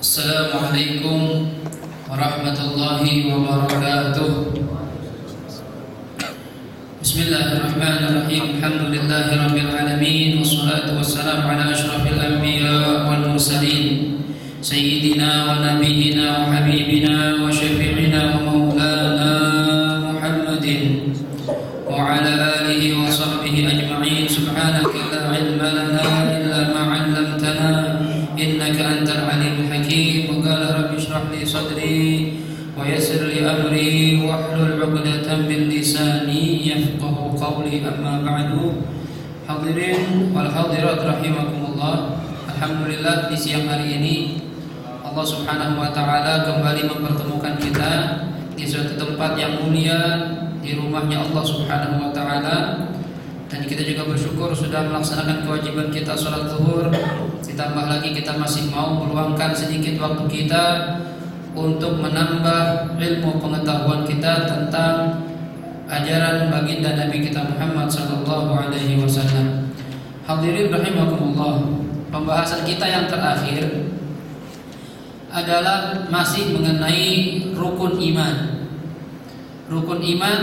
Assalamualaikum warahmatullahi wabarakatuh. Bismillahirrahmanirrahim. Alhamdulillahirabbil alamin wassalatu wassalamu ala asyrafil anbiya wal mursalin sayyidina wa nabiyyina wa habibina wa syafi'ina wa maulana Muhammadin wa ala alihi wa sahbihi ajma'in. Subhanaka la ilma lana illa ma 'allamtana innaka antal alimul hakim. Qala rabbi shrah li sadri wa yassir li amri wahlul 'uqdatam min lisani yafqahu qawli. Amma ba'du. Hadirin wal hadirat rahimakumullah. Alhamdulillah, di siang hari ini Allah Subhanahu wa taala kembali mempertemukan kita di suatu tempat yang mulia, di rumahnya Allah Subhanahu wa taala. Dan kita juga bersyukur sudah melaksanakan kewajiban kita salat zuhur. Ditambah lagi kita masih mau meluangkan sedikit waktu kita untuk menambah ilmu pengetahuan kita tentang ajaran baginda Nabi kita Muhammad sallallahu alaihi wasallam. Hadirin rahimakumullah, pembahasan kita yang terakhir adalah masih mengenai rukun iman. Rukun iman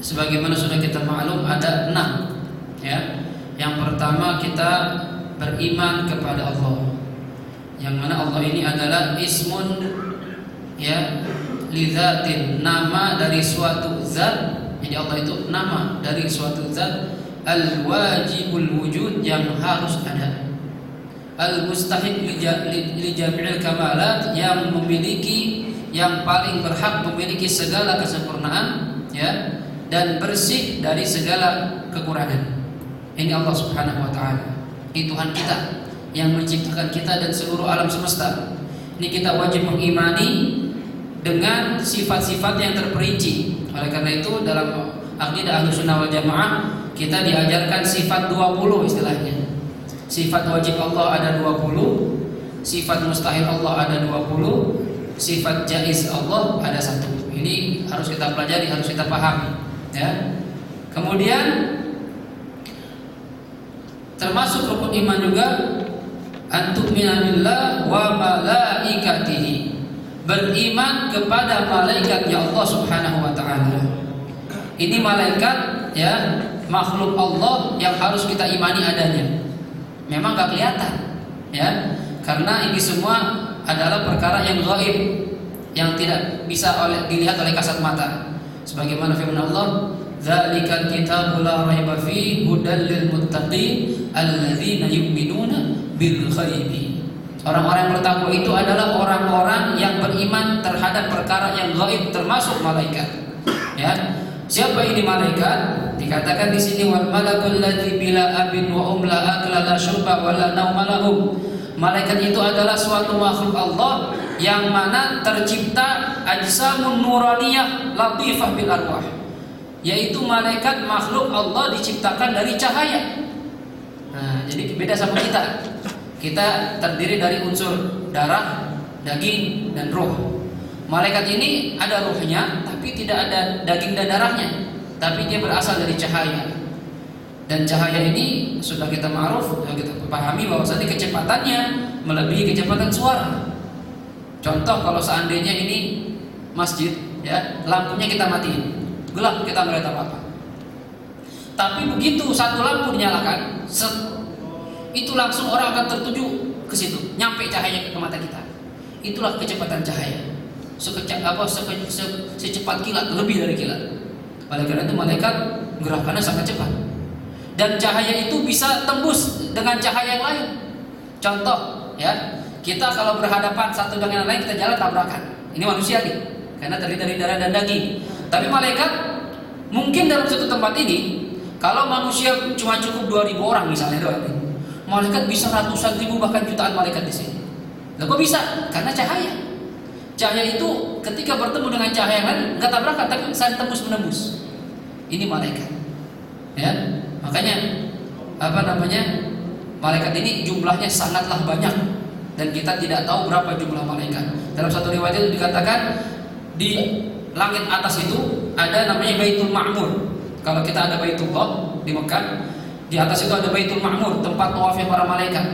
sebagaimana sudah kita maklum ada 6, ya. Yang pertama kita beriman kepada Allah, yang mana Allah ini adalah ismun, ya, lidzatin, nama dari suatu zat. Jadi Allah itu nama dari suatu zat, al-wajibul wujud, yang harus ada, al-mustahiq li jami'il kamalat, yang memiliki, yang paling berhak memiliki segala kesempurnaan, ya, dan bersih dari segala kekurangan. Ini Allah Subhanahu wa taala. Ini Tuhan kita yang menciptakan kita dan seluruh alam semesta. Ini kita wajib mengimani dengan sifat-sifat yang terperinci. Oleh karena itu dalam akidah Ahlussunnah wal Jamaah kita diajarkan sifat 20 istilahnya. Sifat wajib Allah ada 20, sifat mustahil Allah ada 20, sifat jaiz Allah ada 1. Ini harus kita pelajari, harus kita pahami, ya. Kemudian termasuk rukun iman juga antu'mina billah wa malaikatihi, beriman kepada malaikatnya Allah Subhanahu wa taala. Ini malaikat, ya, makhluk Allah yang harus kita imani adanya. Memang gak kelihatan, ya, karena ini semua adalah perkara yang gaib, yang tidak bisa dilihat oleh kasat mata. Sebagaimana firman Allah, "Dzalikal kitabu la raiba fihi hudal lil muttaqin alladzina yu'minuna bil ghaibi." Orang-orang yang bertakwa itu adalah orang-orang yang beriman terhadap perkara yang gaib, termasuk malaikat. Ya, siapa ini malaikat? Dikatakan di sini wal malakul ladzi bila abin wa la akla la syurba wa la nauma lahum. Malaikat itu adalah suatu makhluk Allah yang mana tercipta ajsamun nuraniyah latifah bil arwah, yaitu malaikat makhluk Allah diciptakan dari cahaya. Nah, jadi beda sama kita. Kita terdiri dari unsur darah, daging, dan ruh. Malaikat ini ada ruhnya, tapi tidak ada daging dan darahnya, tapi dia berasal dari cahaya. Dan cahaya ini sudah kita ma'ruf, sudah kita pahami bahwasanya kecepatannya melebihi kecepatan suara. Contoh, kalau seandainya ini masjid, ya, lampunya kita matiin, gelap, kita nggak lihat apa-apa. Tapi begitu satu lampu dinyalakan, itu langsung orang akan tertuju ke situ, nyampe cahaya ke mata kita. Itulah kecepatan cahaya. Secepat kilat, lebih dari kilat. Oleh karena itu malaikat gerakannya sangat cepat. Dan cahaya itu bisa tembus dengan cahaya yang lain. Contoh, ya, kita kalau berhadapan satu dengan yang lain, kita jalan tabrakan. Ini manusia nih, karena terdiri dari darah dan daging. Tapi malaikat mungkin dalam satu tempat ini, kalau manusia cuma cukup 2000 orang misalnya doang, malaikat bisa ratusan ribu bahkan jutaan malaikat di sini. Lah kok bisa? Karena cahaya. Cahaya itu ketika bertemu dengan cahaya yang lain enggak tabrakan, tapi saling tembus menembus. Ini malaikat. Ya, makanya malaikat ini jumlahnya sangatlah banyak dan kita tidak tahu berapa jumlah malaikat. Dalam satu riwayat itu dikatakan di langit atas itu ada namanya Baitul Ma'mur. Kalau kita ada Baitullah di Mekah, di atas itu ada Baitul Ma'mur, tempat tawafnya para malaikat.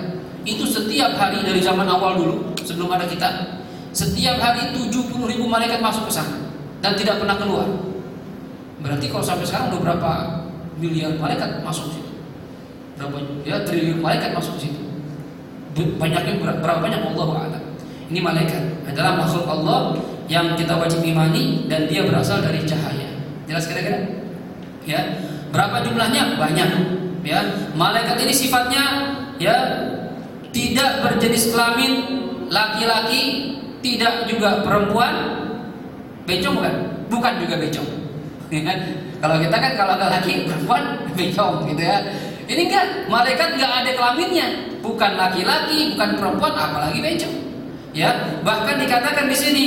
Itu setiap hari dari zaman awal dulu sebelum ada kita. Setiap hari 70.000 malaikat masuk ke sana dan tidak pernah keluar. Berarti kalau sampai sekarang udah berapa miliar malaikat masuk ke situ? Berapa ya triliun malaikat masuk ke situ? Banyaknya berapa banyak Allah a'lam. Ini malaikat adalah makhluk Allah yang kita wajib imani dan dia berasal dari cahaya. Jelas kira-kira? Ya. Berapa jumlahnya? Banyak. Ya. Malaikat ini sifatnya ya tidak berjenis kelamin laki-laki, tidak juga perempuan. Bencong bukan? Bukan juga bencong. Kalau kita kan kalau ada laki perempuan bencong gitu ya. Ini enggak, malaikat enggak ada kelaminnya, bukan laki-laki, bukan perempuan, apalagi bencong. Ya, bahkan dikatakan di sini,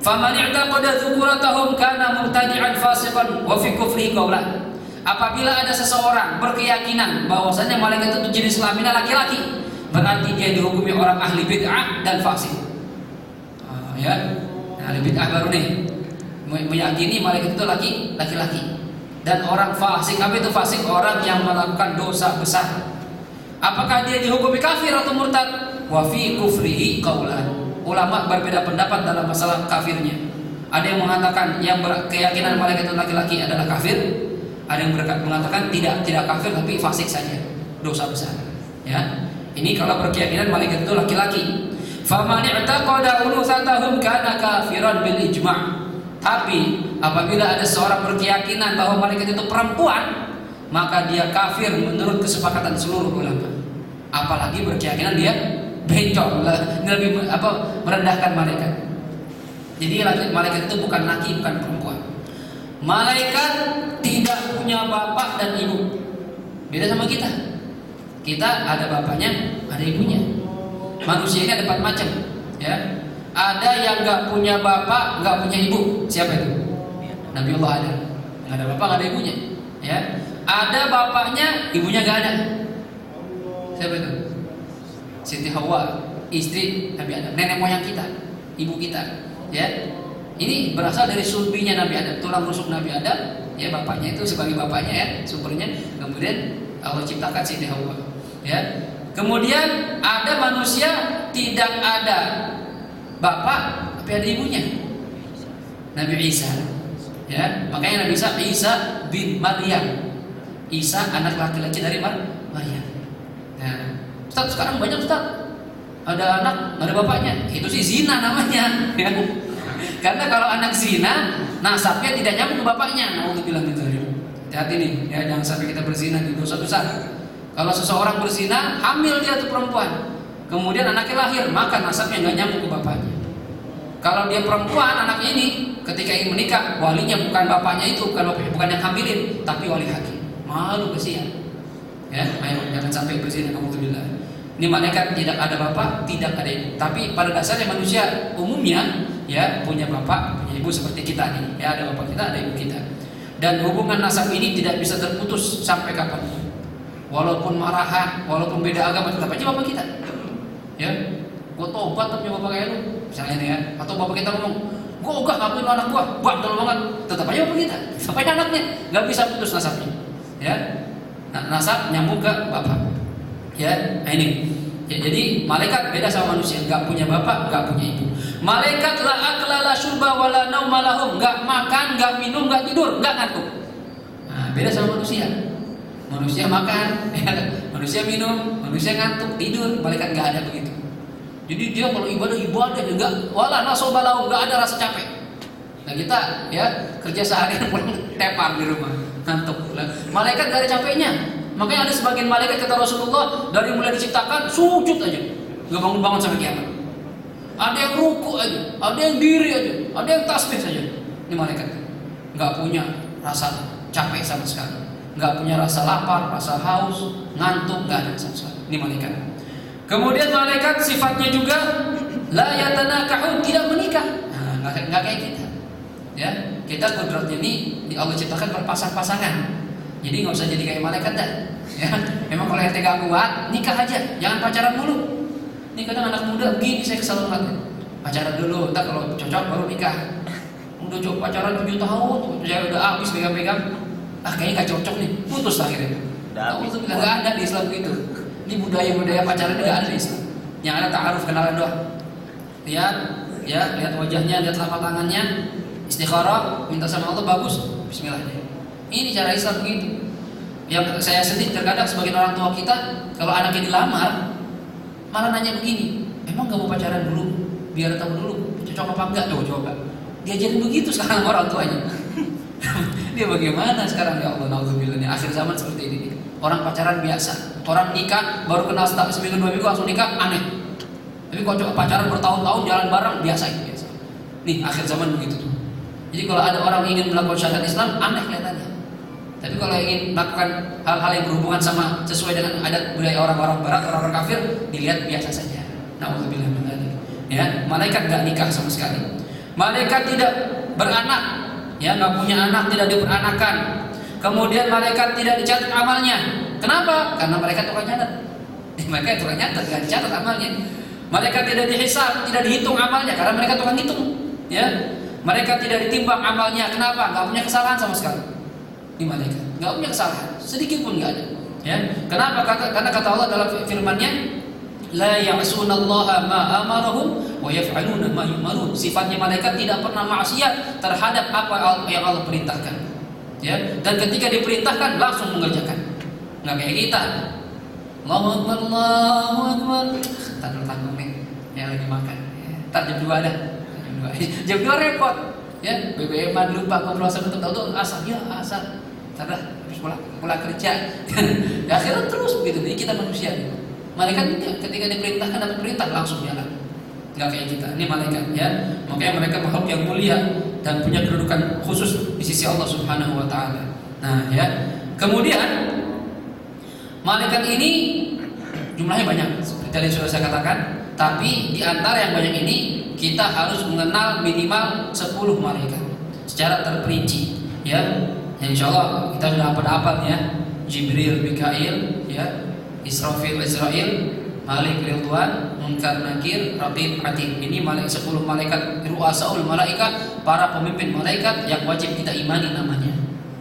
"Faman i'taqada dzukuratahum kana mubtadi'an fasiqan wa fi kufrihi qawlan." Apabila ada seseorang berkeyakinan bahwasanya malaikat itu jenis kelaminnya laki-laki, berarti dia dihukumi orang ahli bid'ah dan fasik. Ya, ahli bid'ah baru nih meyakini malaikat itu laki-laki. Dan orang fasik, apa itu fasik? Orang yang melakukan dosa besar. Apakah dia dihukumi kafir atau murtad? Wa fi kufrihi qaulan. Ulama berbeda pendapat dalam masalah kafirnya. Ada yang mengatakan yang berkeyakinan malaikat itu laki-laki adalah kafir. Ada yang mengatakan tidak kafir tapi fasik saja, dosa besar. Ya. Ini kalau berkeyakinan malaikat itu laki-laki. Faman i'taqada ulutsatahum kana kafiran bil ijma'. Tapi apabila ada seorang berkeyakinan bahwa malaikat itu perempuan, maka dia kafir menurut kesepakatan seluruh ulama. Apalagi berkeyakinan dia bencong, lebih merendahkan malaikat. Jadi malaikat itu bukan laki, bukan perempuan. Malaikat tidak punya bapak dan ibu. Beda sama kita. Kita ada bapaknya, ada ibunya. Manusia ini ada 4 macam, ya. Ada yang nggak punya bapak, nggak punya ibu. Siapa itu? Nabiullah Adam. Nggak ada bapak, nggak ada ibunya. Ya. Ada bapaknya, ibunya nggak ada. Siapa itu? Siti Hawa, istri Nabi Adam, nenek moyang kita, ibu kita. Ya. Ini berasal dari sulbinya Nabi Adam, tulang rusuk Nabi Adam. Ya, bapaknya itu sebagai bapaknya ya, sumbernya. Kemudian Allah ciptakan Siti Hawa. Ya. Kemudian ada manusia tidak ada bapak tapi ada ibunya, Nabi Isa. Ya, makanya Nabi Isa bin Maryam. Isa anak laki-laki dari Maryam. Nah, Ustaz sekarang banyak Ustaz ada anak nggak ada bapaknya, itu sih zina namanya. Ya. Karena kalau anak zina nasabnya tidak nyambung ke bapaknya. Nah, untuk bilang gitu. Hati-hati nih, ya jangan sampai kita berzina di dosa besar. Kalau seseorang berzina, hamil dia tuh perempuan, kemudian anaknya lahir, maka nasabnya nggak nyambung ke bapaknya. Kalau dia perempuan, anaknya ini ketika ingin menikah, walinya bukan bapaknya itu, bukan yang hamilin, tapi wali hakim. Malu kesian. Ya, ayo jangan sampai berzina, alhamdulillah. Ini malaikat tidak ada bapak, tidak ada ibu. Tapi pada dasarnya manusia umumnya ya punya bapak, punya ibu seperti kita nih. Ya, ada bapak kita, ada ibu kita. Dan hubungan nasab ini tidak bisa terputus sampai kapan. Walaupun marahan, walaupun beda agama, tetap aja bapak kita. Ya, gue tobat punya bapak kayak lu, misalnya nih ya. Atau bapak kita ngomong, gue ogah ngapain lu anak gue, bandel banget. Tetap aja bapak kita, tetap aja anaknya, nggak bisa putus nasabnya. Ya, nah, nasab nyambung ke bapak. Ya, nah ini. Ya, jadi malaikat beda sama manusia, nggak punya bapak, nggak punya ibu. Malaikat la akla la syurba wala nauma lahum, nggak makan, nggak minum, nggak tidur, nggak ngantuk. Nah, beda sama manusia. Manusia makan, ya, manusia minum, manusia ngantuk, tidur. Malaikat nggak ada begitu. Jadi dia kalau ibadah juga, wala nasoba lahum, nggak ada rasa capek. Nah kita ya kerja seharian pulang tepar di rumah, ngantuk. Malaikat nggak ada capeknya. Makanya ada sebagian malaikat kata Rasulullah dari mulai diciptakan sujud aja, nggak bangun-bangun sampai kiamat. Ada yang ruku aja, ada yang diri aja, ada yang tasbih saja. Ini malaikat nggak punya rasa capek sama sekali, nggak punya rasa lapar, rasa haus, ngantuk, nggak ada sama sekali. Ini malaikat. Kemudian malaikat sifatnya juga la yatanakahun, tidak menikah. Nah, nggak kayak kita. Ya, kita kodratnya ini Allah ciptakan berpasang-pasangan. Jadi nggak usah jadi kayak malaikat dah. Ya, memang kalau RT gak kuat, nikah aja, jangan pacaran dulu. Ini kadang anak muda begini, saya kesal banget. Pacaran dulu, ntar kalau cocok baru nikah. Udah coba pacaran 7 tahun, saya udah habis pegang-pegang. Kayaknya gak cocok nih, putus akhirnya. Nggak ada di Islam gitu. Ini budaya pacaran nggak ada di Islam. Yang ada ta'aruf, kenalan doang. lihat wajahnya, lihat telapak tangannya, istikharah, minta sama Allah, bagus, bismillah. Ini cara Islam begitu. Yang saya sedih terkadang sebagian orang tua kita kalau anaknya dilamar malah nanya begini, emang gak mau pacaran dulu biar tahu dulu cocok apa enggak? Coba diajarin begitu sekarang orang tuanya. Dia bagaimana sekarang, ya Allah, naudzubillah, akhir zaman seperti ini. Orang pacaran biasa, orang nikah baru kenal seminggu 2 minggu langsung nikah, aneh. Tapi kalau pacaran bertahun-tahun jalan bareng biasa itu biasa. Nih akhir zaman begitu tuh. Jadi kalau ada orang ingin melakukan syariat Islam, aneh kelihatannya. Tapi kalau ingin melakukan hal-hal yang berhubungan sama sesuai dengan adat budaya orang-orang barat, orang-orang kafir, dilihat biasa saja. Nauzubillah min dzalik. Ya, malaikat enggak nikah sama sekali. Malaikat tidak beranak, ya, enggak punya anak, tidak diperanakan. Kemudian malaikat tidak dicatat amalnya. Kenapa? Karena malaikat tukang nyatet. Mereka tukang nyatet, enggak dicatat amalnya. Malaikat tidak dihisab, tidak dihitung amalnya karena mereka tukang hitung, ya. Mereka tidak ditimbang amalnya. Kenapa? Enggak punya kesalahan sama sekali. Ini malaikat enggak punya kesalahan, sedikit pun enggak ada. Ya. Kenapa? Karena kata Allah dalam firman-Nya, la ya'sunallaha ma amarahum wa yaf'aluna ma yu'marun. Sifatnya malaikat tidak pernah maksiat terhadap apa yang Allah perintahkan. Ya, dan ketika diperintahkan langsung mengerjakan. Enggak kayak kita. Allahu Akbar, Allahu Akbar. Tanggung nih, yang lagi makan. Entar jam 2 dah. Jam 2 repot. Ya, BBM-an lupa ngobrol sebentar, tahu asar ya asar. Entar habis pulang kerja. Ya, akhirnya terus begitu. Ini kita manusia. Malaikat ketika diperintahkan dapat perintah langsung jalan. Enggak kayak kita. Ini malaikat, ya. Makanya mereka makhluk yang mulia dan punya kedudukan khusus di sisi Allah Subhanahu wa taala. Nah, ya. Kemudian malaikat ini jumlahnya banyak seperti tadi sudah saya katakan, tapi di antara yang banyak ini kita harus mengenal minimal 10 malaikat secara terperinci, ya. Insyaallah kita sudah hafal ya. Jibril, Mikail, ya. Israfil, Israil, Malik, Ridwan, Munkar, Nakir, Raqib, Atid. Ini 10 malaikat ru'asaul malaikat, para pemimpin malaikat yang wajib kita imani namanya.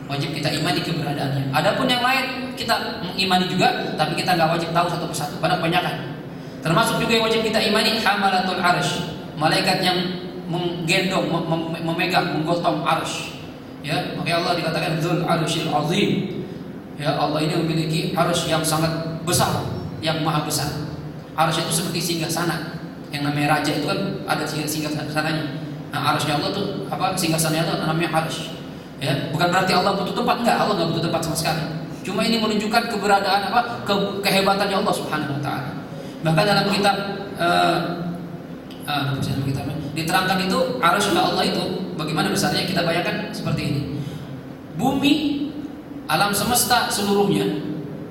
Wajib kita imani keberadaannya. Adapun yang lain kita mengimani juga, tapi kita nggak wajib tahu satu persatu karena kebanyakan. Termasuk juga yang wajib kita imani hamalatul arsy, malaikat yang menggendong, memegang, menggotong arsy. Ya, makanya Allah dikatakan dzul arsyil azim. Ya, Allah ini memiliki arsy yang sangat besar, yang maha besar. Arsy itu seperti singgasana. Yang namanya raja itu kan ada singgasananya. Nah, arsy Allah tuh apa? Singgasananya itu namanya arsy. Ya, bukan berarti Allah butuh tempat, enggak, Allah enggak butuh tempat sama sekali. Cuma ini menunjukkan keberadaan apa? Kehebatannya Allah Subhanahu wa taala. Bahkan dalam kitab diterangkan itu arsy Allah itu bagaimana besarnya, kita bayangkan seperti ini. Bumi, alam semesta seluruhnya,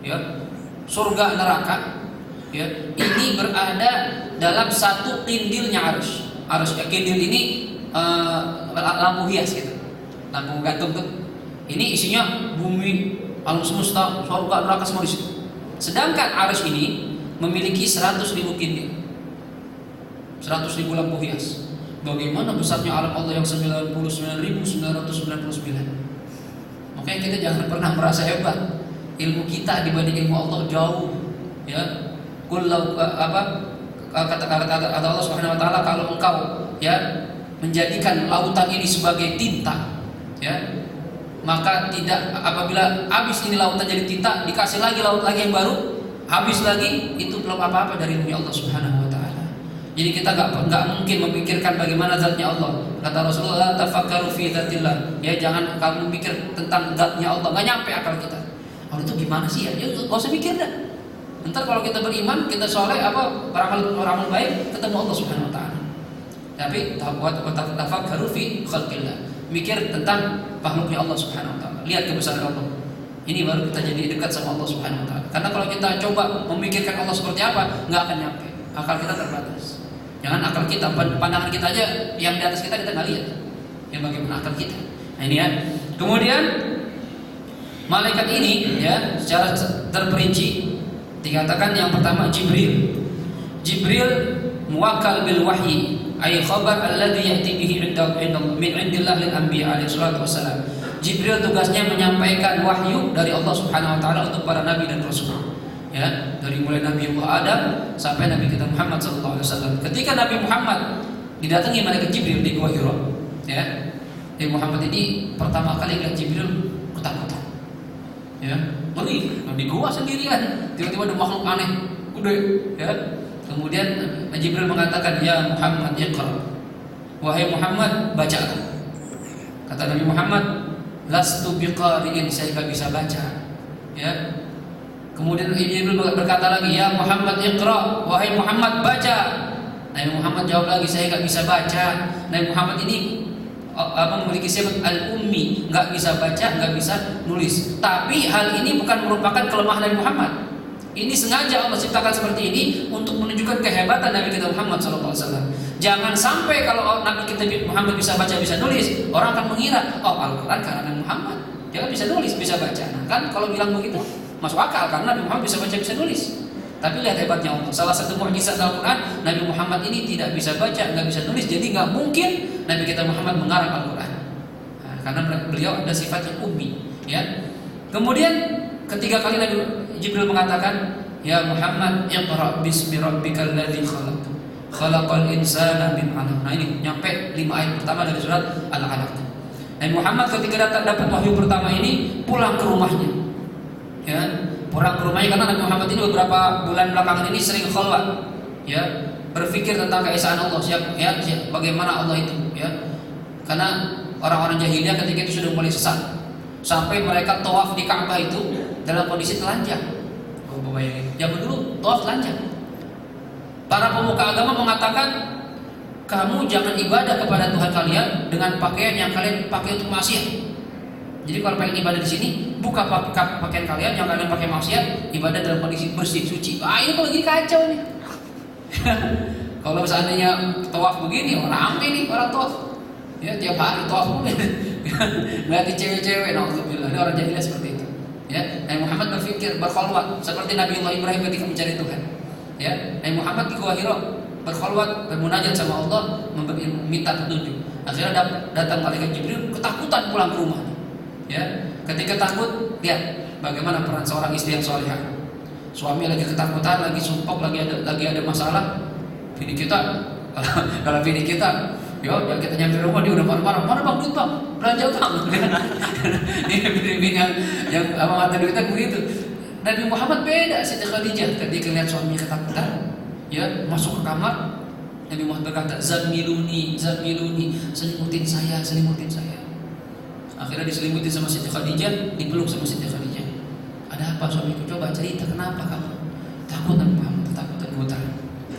ya, surga neraka, ya, ini berada dalam satu kindilnya arsy. Kindil ini lampu hias gitu. Lampu gantung tuh. Ini isinya bumi, alam semesta, surga, neraka semua di situ. Sedangkan arsy ini memiliki 100.000 kindil. 100.000 lampu hias. Bagaimana besarnya alam Allah yang 99.999. Makanya kita jangan pernah merasa hebat. Ilmu kita dibanding ilmu Allah jauh, ya. Kata Allah Subhanahu wa taala, kalau engkau, ya, menjadikan lautan ini sebagai tinta, ya, maka tidak, apabila habis ini lautan jadi tinta, dikasih lagi laut lagi yang baru, habis lagi, itu belum apa-apa dari ilmu Allah Subhanahu wa taala. Jadi kita enggak mungkin memikirkan bagaimana zatnya Allah. Kata Rasulullah, tafakkaru fi dzatillah. Ya, jangan kamu mikir tentang zatnya Allah, enggak nyampe akal kita. Allah itu gimana sih ya? Ya enggak usah mikir dah. Ntar kalau kita beriman, kita soleh, beramal baik, ketemu Allah Subhanahu wa taala. Tapi tafakkaru fi khalqillah. Mikir tentang makhluknya Allah Subhanahu wa taala. Lihat kebesaran Allah. Ini baru kita jadi dekat sama Allah Subhanahu wa taala. Karena kalau kita coba memikirkan Allah seperti apa, enggak akan nyampe. Akal kita terbatas. Jangan akal kita, pandangan kita aja yang di atas kita nggak lihat. Yang bagaimana akal kita. Nah, ini ya. Kemudian malaikat ini, ya, secara terperinci dikatakan yang pertama Jibril. Jibril muwakkal bil wahyi, ay khabar alladhi ya'ti bihi min indillah lil anbiya alaihi salatu wassalam. Jibril tugasnya menyampaikan wahyu dari Allah Subhanahu wa taala untuk para nabi dan rasul. Ya, dari mulai Nabi Adam sampai Nabi kita Muhammad SAW. Ketika Nabi Muhammad didatangi malaikat Jibril di Gua Hira, ya, Nabi Muhammad ini pertama kali lihat Jibril ketakutan. Ya, di gua sendirian, tiba-tiba ada makhluk aneh, gede, ya. Kemudian Jibril mengatakan, "Ya Muhammad, iqra." Wahai Muhammad, bacalah. Kata Nabi Muhammad, "Lastu biqari'in," saya enggak bisa baca. Ya. Kemudian Jibril berkata lagi, "Ya Muhammad, iqra." Wahai Muhammad, baca. Nabi Muhammad jawab lagi, "Saya enggak bisa baca." Nabi Muhammad ini memiliki sifat al-ummi, nggak bisa baca, nggak bisa nulis. Tapi hal ini bukan merupakan kelemahan Nabi Muhammad. Ini sengaja Allah ciptakan seperti ini untuk menunjukkan kehebatan Nabi kita Muhammad SAW. Jangan sampai kalau Nabi kita Muhammad bisa baca, bisa nulis, orang akan mengira, oh Al-Quran karena Nabi Muhammad, dia kan bisa nulis, bisa baca. Nah, kan kalau bilang begitu masuk akal karena Nabi Muhammad bisa baca, bisa nulis. Tapi lihat hebatnya Allah. Salah satu mukjizat Al-Quran, Nabi Muhammad ini tidak bisa baca, nggak bisa nulis, jadi nggak mungkin Nabi kita Muhammad mengarang Al-Quran. Nah, karena beliau ada sifat yang ummi. Ya. Kemudian ketiga kali Nabi Jibril mengatakan, "Ya Muhammad, iqra bismi rabbikal ladzi khalaq. Khalaqal insana min 'alaq." Nah, ini nyampe 5 ayat pertama dari surat Al-Alaq. Nabi Muhammad ketika dapat wahyu pertama ini pulang ke rumahnya. Ya. Pulang ke rumahnya karena Nabi Muhammad ini beberapa bulan belakangan ini sering khalwat, ya, berpikir tentang keesaan Allah, bagaimana Allah itu, ya. Karena orang-orang jahiliyah ketika itu sudah mulai sesat, sampai mereka tawaf di Ka'bah itu dalam kondisi telanjang. Oh, bayangin. Zaman dulu tawaf telanjang. Para pemuka agama mengatakan, kamu jangan ibadah kepada Tuhan kalian dengan pakaian yang kalian pakai untuk maksiat. Jadi kalau pengen ibadah di sini, buka pakaian kalian yang kalian pakai maksiat, ibadah dalam kondisi bersih, suci. Ini kalau gini kacau nih. Kalau seandainya tawaf begini, orang rame nih orang tawaf. Ya tiap hari tawaf mungkin. Lihat cewek-cewek, alhamdulillah. Ini orang jahiliyah seperti itu. Ya, Nabi Muhammad berpikir berkhalwat seperti Nabi Allah Ibrahim ketika mencari Tuhan. Ya, Nabi Muhammad di Gua Hira berkhalwat, bermunajat sama Allah, minta petunjuk. Akhirnya datang malaikat Jibril, ketakutan pulang ke rumah. Ya, ketika takut, lihat bagaimana peran seorang istri yang salihah. Suami lagi ketakutan, lagi sumpah, lagi ada masalah. Bini kita, kalau bini kita, yang kita nyampe rumah dia udah marah-marah. Mana bang duit bang? Belanja bang. Ini bini yang abang kata kita begitu. Nabi Muhammad beda. Siti Khadijah ketika lihat suami ketakutan, ya masuk ke kamar. Nabi Muhammad berkata, "Zamiluni, selimutin saya." Akhirnya diselimuti sama Siti Khadijah, dipeluk sama Siti Khadijah. "Ada apa suamiku? Coba cerita, kenapa kamu?" "Takut Nabi Muhammad, takut dan gemetar."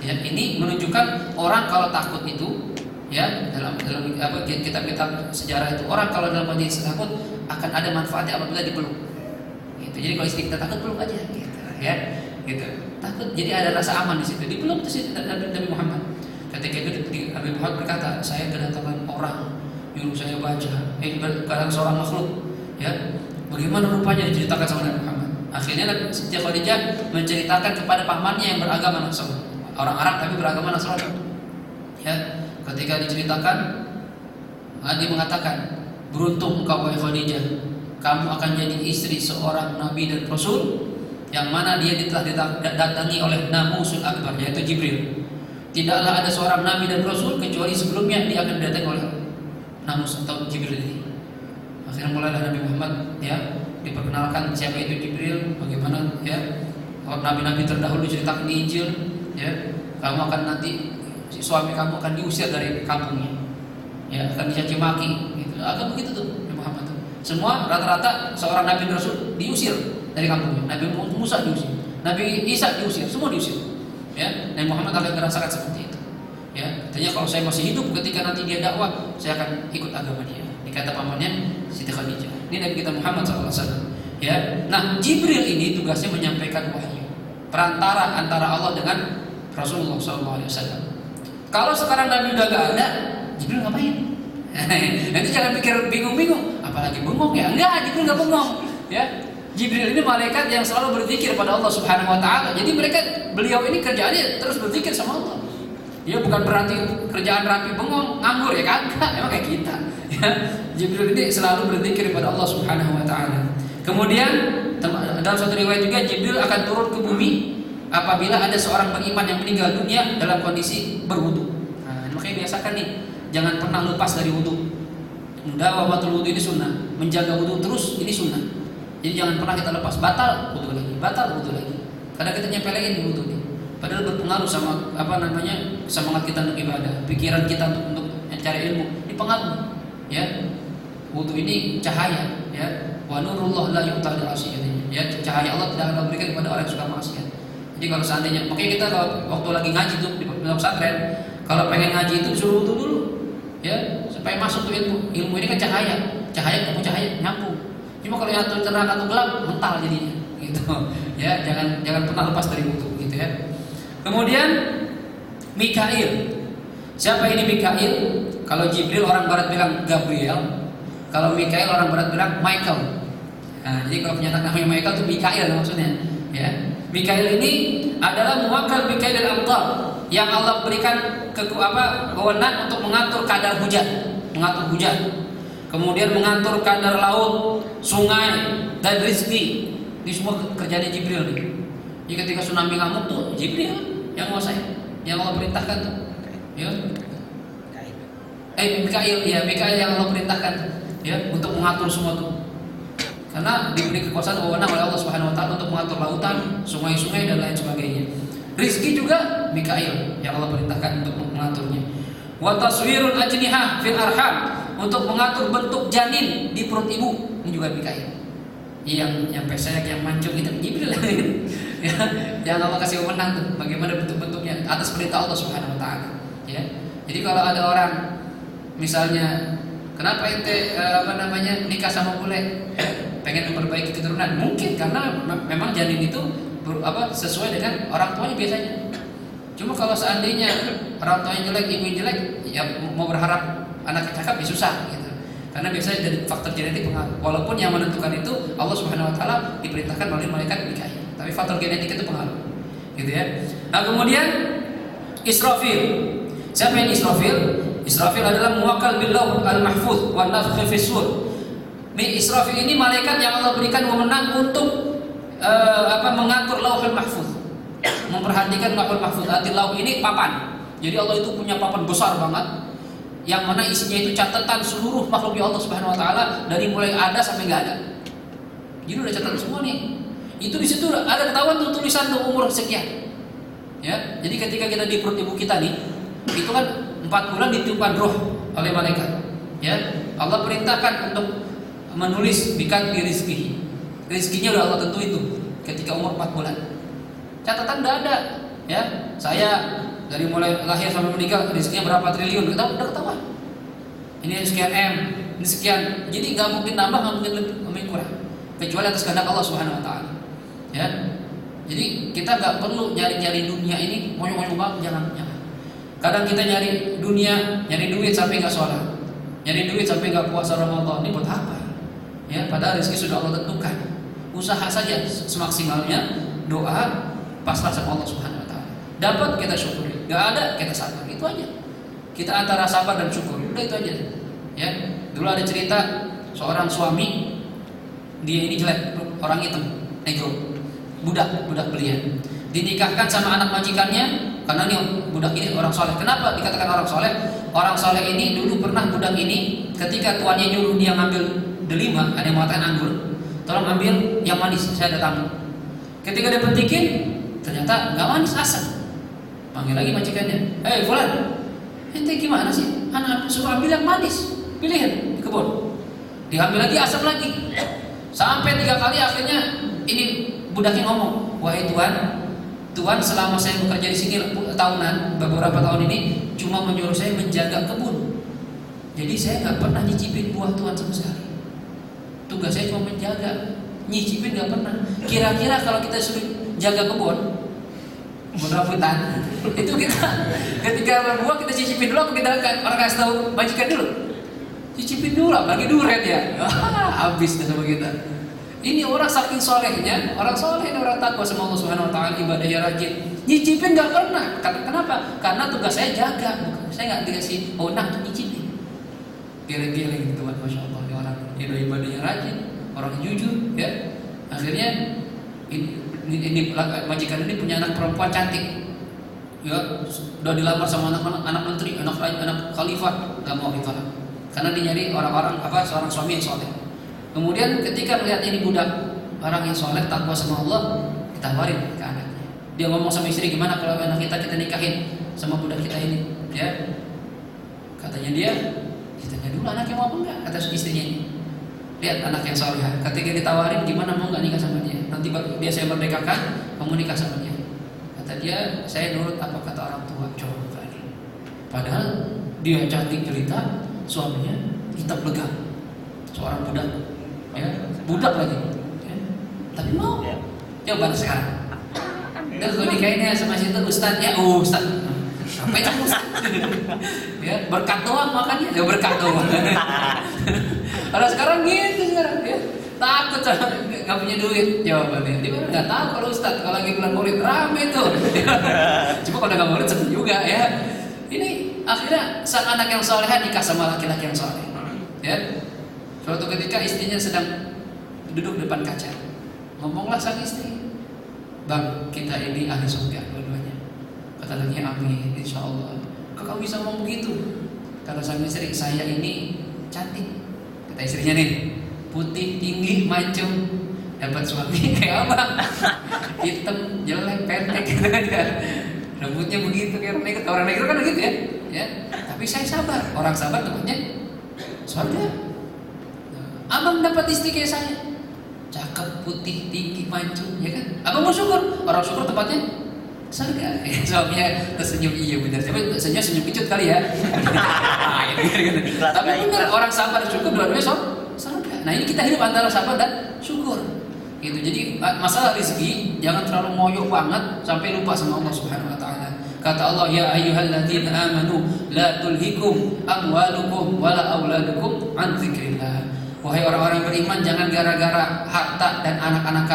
Ya, ini menunjukkan orang kalau takut itu, ya, dalam kitab-kitab sejarah itu, orang kalau dalam kondisi takut akan ada manfaatnya apabila dipeluk. Gitu. Jadi kalau istri kita takut, peluk aja, gitu, ya, gitu. Takut, jadi ada rasa aman di situ. Dipeluk itu Nabi Muhammad. Ketika itu Nabi Muhammad berkata, "Saya kedatangan orang nyuruh saya baca, kadang seorang makhluk, ya, bagaimana rupanya?" diceritakan sama Nabi Muhammad. Akhirnya Siti Khadijah menceritakan kepada pamannya yang beragama Nasrani, orang Arab tapi beragama Nasrani. Ya, ketika diceritakan, dia mengatakan, "Beruntung engkau wahai Khadijah, kamu akan jadi istri seorang nabi dan rasul yang mana dia telah didatangi oleh Namusul Akbar, yaitu Jibril. Tidaklah ada seorang nabi dan rasul kecuali sebelumnya dia akan didatangi oleh Namus atau Jibril ini." Akhirnya mulailah Nabi Muhammad, ya, diperkenalkan siapa itu Jibril, bagaimana, ya, nabi-nabi terdahulu diceritakan di Injil, ya, kamu akan nanti suami kamu akan diusir dari kampungnya, ya, akan dicaci maki, gitu. Agak begitu tuh Nabi Muhammad tuh. Semua rata-rata seorang nabi dan rasul diusir dari kampungnya. Nabi Musa diusir, Nabi Isa diusir, semua diusir. Ya, Nabi Muhammad akan merasakan seperti itu. Ya, katanya kalau saya masih hidup ketika nanti dia dakwah, saya akan ikut agama dia. Dikata pamannya Siti Khadijah. Ini Nabi kita Muhammad SAW. Ya, nah Jibril ini tugasnya menyampaikan wahyu, perantara antara Allah dengan Rasulullah SAW. Kalau sekarang Nabi udah gak ada, Jibril ngapain? Nanti jangan pikir bingung-bingung, apalagi bengong ya? Enggak, Jibril nggak bengong. Ya, Jibril ini malaikat yang selalu berzikir pada Allah Subhanahu Wa Taala. Jadi beliau ini kerjaannya terus berzikir sama Allah. Ya, bukan berarti kerjaan rapi bengong nganggur ya, kagak, emang kayak kita. Ya, Jibril ini selalu berzikir kepada Allah Subhanahu Wa Taala. Kemudian dalam suatu riwayat juga Jibril akan turun ke bumi apabila ada seorang beriman yang meninggal dunia dalam kondisi berwudu. Nah, makanya biasakan nih, jangan pernah lepas dari wudu. Mudawabatul wudu ini sunnah, menjaga wudu terus ini sunnah. Jadi jangan pernah kita lepas, batal wudu lagi. Kadang kita nyepelein di wudu nih. Padahal berpengaruh sama semangat kita untuk ibadah, pikiran kita untuk mencari ilmu, dipengaruhi. Ya, wudu ini cahaya, ya. Wa nurullah la yu'ta li'asi katanya. Ya, cahaya Allah tidak akan diberikan kepada orang yang suka maksiat. Jadi kalau seandainya, makanya kita kalau waktu lagi ngaji tuh di pesantren, kalau pengen ngaji itu suruh wudu dulu, ya, supaya masuk ke ilmu. Ilmu ini kan cahaya ketemu cahaya nyambung. Cuma kalau yang terang atau gelap mental jadinya, gitu. Ya, jangan pernah lepas dari wudu, gitu ya. Kemudian Mikail. Siapa ini Mikail? Kalau Jibril orang barat bilang Gabriel, kalau Mikail orang barat bilang Michael. Nah, jadi kalau penyatakan namanya Michael itu Mikail maksudnya, ya. Mikail ini adalah muwakkal Mikail al-Amtar yang Allah berikan wewenang untuk mengatur kadar hujan, kemudian mengatur kadar laut, sungai dan rezeki. Ini semua kerjanya Jibril nih. Jadi ketika tsunami ngamuk tuh Jibril yang menguasai, yang Allah perintahkan tuh. Ya. Mikail yang Allah perintahkan ya untuk mengatur semua tuh. Karena diberi kekuasaan wewenang oleh Allah Subhanahu wa taala untuk mengatur lautan, sungai-sungai dan lain sebagainya. Rizki juga Mikail yang Allah perintahkan untuk mengaturnya. Wa taswirul ajnihah fil arham, untuk mengatur bentuk janin di perut ibu, ini juga Mikail. Yang pesek, yang mancung itu Jibril ya, yang Allah kasih wewenang tuh bagaimana bentuk-bentuknya atas perintah Allah Subhanahu wa taala, ya. Jadi kalau ada orang misalnya, kenapa ente nikah sama bule? Pengen memperbaiki keturunan, mungkin karena memang janin itu sesuai dengan orang tuanya biasanya. Cuma kalau seandainya orang tuanya jelek, ibu jelek, ya mau berharap anak cakep ya susah gitu. Karena biasanya dari faktor genetik pengaruh. Walaupun yang menentukan itu Allah Subhanahu wa taala diperintahkan oleh malaikat Mikail, tapi faktor genetik itu pengaruh. Gitu ya. Nah, kemudian Israfil. Siapa yang Israfil? Israfil adalah muwakkal bil lauh al-mahfuz wa nafkhi fis sur. Israfil ini malaikat yang Allah berikan wewenang untuk mengatur lauhul mahfuz, memperhatikan lauhul mahfuz. Arti lauh ini papan. Jadi Allah itu punya papan besar banget, yang mana isinya itu catatan seluruh makhluk Allah Subhanahu wa taala dari mulai ada sampai enggak ada. Jadi udah catatan semua nih. Itu di situ ada ketahuan tuh tulisan tuh umur sekian. Ya, jadi ketika kita di perut ibu kita nih, itu kan 4 bulan ditiupkan roh oleh malaikat. Ya, Allah perintahkan untuk menulis bikat di rizkinya udah Allah tentu itu ketika umur 4 bulan. Catatan udah ada, ya. Saya dari mulai lahir sampai meninggal rizkinya berapa triliun, udah ketahuan. Ini sekian M, ini sekian. Jadi nggak mungkin nambah, nggak mungkin lebih kurang, kecuali atas kehendak Allah Subhanahu wa taala. Ya. Jadi kita nggak perlu nyari-nyari dunia ini moyo-moyo banget, jangan. Kadang kita nyari dunia, nyari duit sampai nggak sholat, nyari duit sampai nggak puasa Ramadan. Ini buat apa? Ya, padahal rezeki sudah Allah tentukan. Usaha saja semaksimalnya, doa, pasrah sama Allah Subhanahu wa taala. Dapat kita syukuri, enggak ada kita sabar. Itu aja. Kita antara sabar dan syukur, udah itu aja. Ya. Dulu ada cerita seorang suami, dia ini jelek, orang hitam, negro. Budak belian. Dinikahkan sama anak majikannya karena nih budak ini orang soleh. Kenapa dikatakan orang soleh? Orang soleh ini dulu pernah budak ini ketika tuannya nyuruh dia ngambil delima, ada yang mengatakan anggur, tolong ambil yang manis, saya ada tamu. Ketika dia petikin, ternyata nggak manis, asam. Panggil lagi majikannya, fulan, ente gimana sih? Anak suruh ambil yang manis, pilihin di kebun. Diambil lagi, asam lagi. Sampai 3 kali akhirnya ini budaknya ngomong, wahai Tuhan selama saya bekerja di sini tahunan, beberapa tahun ini cuma menyuruh saya menjaga kebun. Jadi saya nggak pernah nyicipin buah Tuhan sama sekali. Tugas saya cuma menjaga, nyicipin nggak pernah. Kira-kira kalau kita suruh jaga kebun rambutan, itu kita ketika berbuah kita cicipin dulu, kita orang kasih tahu majikan dulu, cicipin dulu, bagi duret ya, habis sama kita. Ini orang saking solehnya, orang soleh ini orang takwa sama Allah Subhanahu wa taala, ibadahnya rajin. Nyicipin nggak pernah. Kenapa? Karena tugas saya jaga, bukan saya nggak dikasih wewenang untuk nyicipin. Geleng-geleng gitu, masya Allah, ini orang ibadahnya rajin, orang jujur, ya. Akhirnya ini majikan ini punya anak perempuan cantik, ya udah dilamar sama anak menteri, anak khalifah, nggak mau ditolak karena dia nyari orang-orang seorang suami yang soleh. Kemudian ketika melihat ini budak orang yang soleh takwa sama Allah, ditawarin ke anaknya. Dia ngomong sama istri, gimana kalau anak kita nikahin sama budak kita ini, ya? Katanya dia, tanya dulu anaknya mau apa enggak, kata istrinya ini. Lihat anak yang soleh. Ketika ditawarin, gimana mau nggak nikah sama dia? Nanti dia saya merdekakan, kamu nikah sama dia. Kata dia, saya nurut apa kata orang tua. Coba ini. Padahal dia cantik cerita, suaminya hitam legam, seorang budak, ya budak lagi. Ya. Tapi mau. Coba sekarang. Dan kalau nikahinnya sama situ Ustadz, ya Ustadz. Apa itu Ustadz? Ya berkat doang makanya, ya berkat doang. Kalau sekarang gitu sekarang ya. Takut nggak punya duit, jawabannya dia nggak tahu kalau Ustadz kalau lagi bulan Maulid rame tuh. Cuma kalau nggak Maulid seneng juga ya. Ini akhirnya sang anak yang soleh nikah sama laki-laki yang soleh. Ya, suatu ketika istrinya sedang duduk depan kaca, ngomonglah sang istri, bang kita ini ahli surga dua-duanya. Kata lagi amin, insya Allah. Kok kamu bisa ngomong begitu? Kata sang istri, saya ini cantik. Kata istrinya nih, putih, tinggi, mancung, dapat suami kayak apa? Hitam, jelek, pendek, gitu kan? Rambutnya begitu kayak orang negro kan begitu ya. Ya. Tapi saya sabar. Orang sabar tempatnya surga. Abang dapat istri kayak saya, cakep, putih, tinggi, mancung, ya kan? Abang mau syukur. Orang syukur tempatnya surga. Suaminya tersenyum, iya benar. Tapi senyum kecut kali ya. Tapi benar orang sabar syukur dua-duanya surga. Nah ini kita hidup antara sabar dan syukur. Gitu. Jadi masalah rezeki jangan terlalu ngoyo banget sampai lupa sama Allah Subhanahu wa taala. Kata Allah, ya ayyuhalladzina amanu la tulhikum amwalukum wala auladukum an dzikrillah. Wahai orang-orang beriman, jangan gara-gara harta dan anak-anak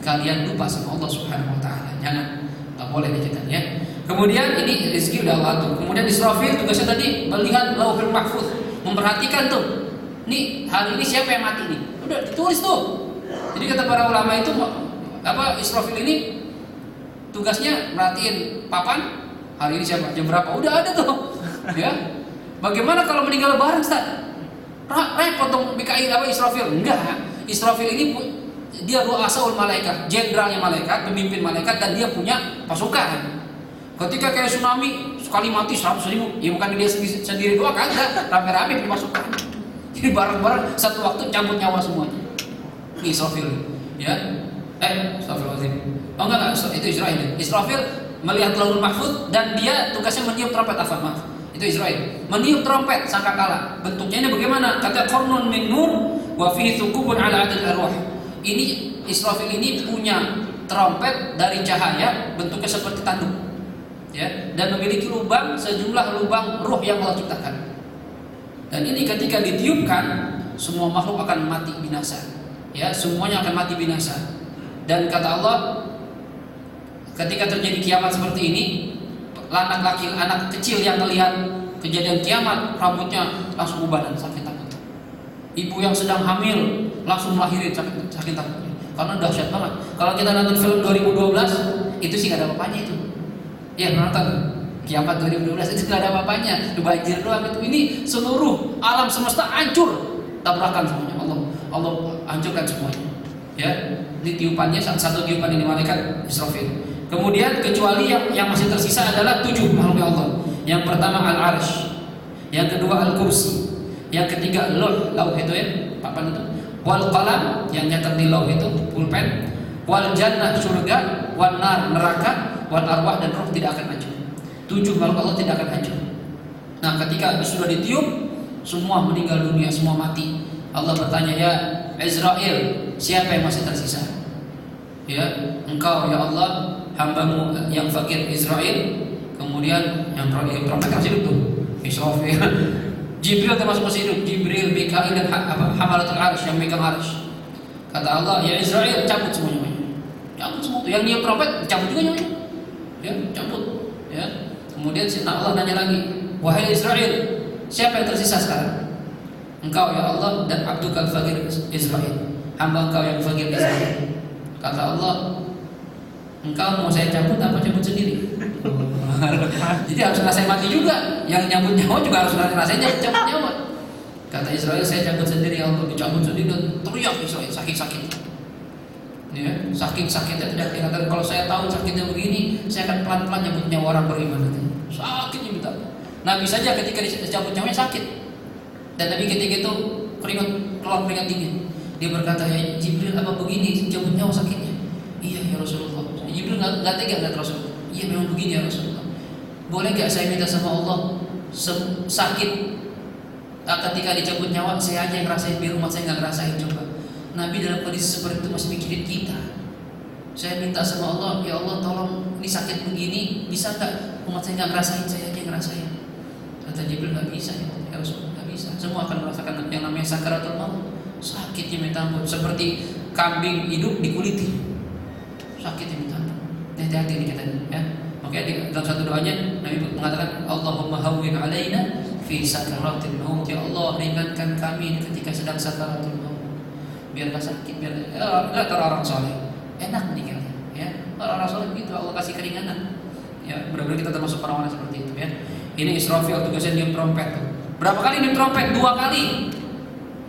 kalian lupa sama Allah Subhanahu wa taala. Jangan, enggak boleh dikatakan ya. Kemudian ini rezeki udah Allah atur. Kemudian Israfil tugasnya tadi melihat Lauhul Mahfuz, memperhatikan tuh. Nih, hari ini siapa yang mati nih? Udah ditulis tuh. Jadi kata para ulama itu Israfil ini tugasnya merhatiin papan hari ini siapa jam berapa udah ada tuh ya. Bagaimana kalau meninggal bareng Ustaz? Repot dong BKI Israfil. Enggak, Israfil ini dia ru'asaul malaikat, jenderalnya malaikat, pemimpin malaikat, dan dia punya pasukan. Ketika kayak tsunami sekali mati 100.000, ya bukan dia sendiri doang, kagak, rame-rame punya pasukan. Jadi bareng-bareng satu waktu cabut nyawa semuanya. Israfil, ya, Astagfirullahaladzim. Oh enggak, itu Israel. Israfil melihat Lauhul Mahfuz dan dia tugasnya meniup trompet. Maaf, itu Israel. Meniup trompet sangkakala. Bentuknya ini bagaimana? Kata qarnun min nur wa fihi thukubun ala adad arwah. Ini Israfil ini punya trompet dari cahaya, bentuknya seperti tanduk, ya, dan memiliki lubang sejumlah lubang ruh yang Allah ciptakan. Dan ini ketika ditiupkan, semua makhluk akan mati binasa. Ya, semuanya akan mati binasa. Dan kata Allah, ketika terjadi kiamat seperti ini, anak kecil yang melihat kejadian kiamat, rambutnya langsung ubanan, sakit takut. Ibu yang sedang hamil langsung melahirin, sakit takutnya, karena dahsyat banget. Kalau kita nonton film 2012, itu sih gak ada apa-apanya itu. Ya, nonton kiamat 2012 itu gak ada apa-apanya, itu banjir doang itu. Ini seluruh alam semesta hancur, tabrakan semuanya. Allah hancurkan semuanya. Ya, ini tiupannya satu tiupan ini malaikat Israfil. Kemudian kecuali yang masih tersisa adalah 7 makhluk Allah. Yang pertama al-arsh, yang kedua al-kursi, yang ketiga lauh itu ya, papan itu, wal qalam yang nyatet di lauh itu pulpen, wal jannah surga, wan nar neraka, wal arwah dan roh tidak akan hancur. 7 makhluk Allah tidak akan hancur. Nah, ketika sudah ditiup, semua meninggal dunia, semua mati. Allah bertanya, ya Israel, siapa yang masih tersisa? Ya, engkau ya Allah, hambamu yang fakir Israel. Kemudian yang trompet masih hidup tuh, Israfil. Jibril termasuk masih hidup, Jibril, Mikail dan hamalatul arsh yang megang arsh. Kata Allah, ya Israel, cabut semuanya. Cabut semua tuh. Yang niup trompet, cabut juga nyawa. Ya, cabut. Ya. Kemudian Allah nanya lagi, wahai Israel, siapa yang tersisa sekarang? Engkau ya Allah dan Abdul Fakir Israel. hamba engkau yang fakir di sana. Kata Allah, engkau mau saya cabut apa cabut sendiri? Jadi harus ngerasain mati juga. Yang nyambut nyawa juga harus ngerasain cabut nyawa. Kata Israel, saya cabut sendiri. Allah dicabut sendiri dan teriak Israel sakit-sakit. Ya, saking-sakitnya tidak dikatakan kalau saya tahu sakitnya begini, saya akan pelan-pelan nyambut nyawa orang beriman. Sakitnya minta. Nabi saja ketika dicabut nyawanya sakit. Dan Nabi ketika itu keluar keringat dingin. Dia berkata, ya Jibril, apa begini cabut nyawa sakitnya? Iya ya Rasulullah. Jibril nggak tega nggak Rasul. Iya memang begini ya Rasulullah. Boleh nggak saya minta sama Allah sakit ketika dicabut nyawa saya aja yang ngerasain, biar umat saya nggak ngerasain. Coba Nabi dalam kondisi seperti itu masih mikirin kita. Saya minta sama Allah, ya Allah tolong ini sakit begini, bisa nggak umat saya nggak ngerasain, saya aja yang ngerasain. Kata Jibril, nggak bisa ya Rasulullah, nggak bisa. Semua akan merasakan yang namanya sakaratul maut. Sakitnya minta ampun, seperti kambing hidup dikuliti. Sakitnya minta ampun. Hati-hati nih kita ya. Makanya dalam satu doanya Nabi mengatakan, Allahumma hawwin alaina fi sakaratil maut. Ya Allah, ringankan kami ketika sedang sakaratul maut. Biar gak sakit, biar lihat orang soleh enak meninggalnya. Ya, orang soleh gitu Allah kasih keringanan. Ya, benar-benar kita termasuk orang-orang seperti itu ya. Ini Israfil tugasnya niup trompet. Berapa kali niup trompet? 2 kali.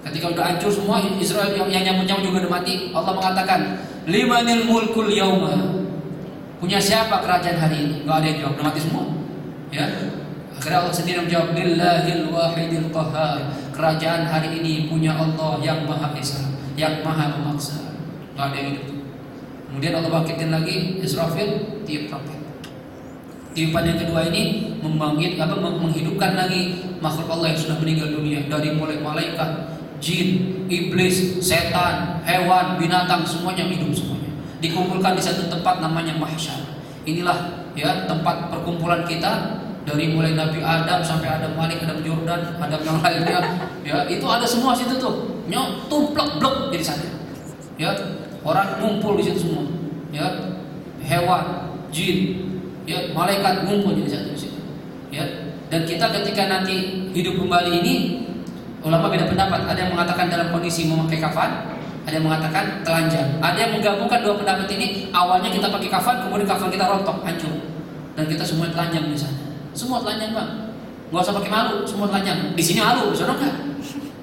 Ketika udah hancur semua, Israel yang nyambut-nyambut juga udah mati. Allah mengatakan, limanil mulkul yauma. Punya siapa kerajaan hari ini? Gak ada yang jawab, udah mati semua. Ya. Akhirnya Allah sendiri menjawab, lillahil wahidil qahhar. Kerajaan hari ini punya Allah yang Maha Esa, yang Maha Memaksa. Gak ada yang itu. Kemudian Allah bangkitin lagi Israfil, tiup trompet. Tiupan yang kedua ini menghidupkan lagi makhluk Allah yang sudah meninggal dunia, dari mulai malaikat, jin, iblis, setan, hewan, binatang, semuanya hidup semuanya. Dikumpulkan di satu tempat namanya mahsyar. Inilah ya tempat perkumpulan kita, dari mulai Nabi Adam sampai Adam Malik, Adam Jordan, Adam yang lainnya. Ya, itu ada semua situ tuh. Tumplek-blek jadi sana. Ya, orang ngumpul di situ semua. Ya, hewan, jin, ya, malaikat ngumpul jadi satu di situ. Ya, dan kita ketika nanti hidup kembali ini, ulama beda pendapat. Ada yang mengatakan dalam kondisi memakai kafan, ada yang mengatakan telanjang. Ada yang menggabungkan dua pendapat ini. Awalnya kita pakai kafan, kemudian kafan kita rontok, hancur, dan kita semua telanjang di sana. Semua telanjang bang, nggak usah pakai malu, semua telanjang. Di sini malu, di sana enggak.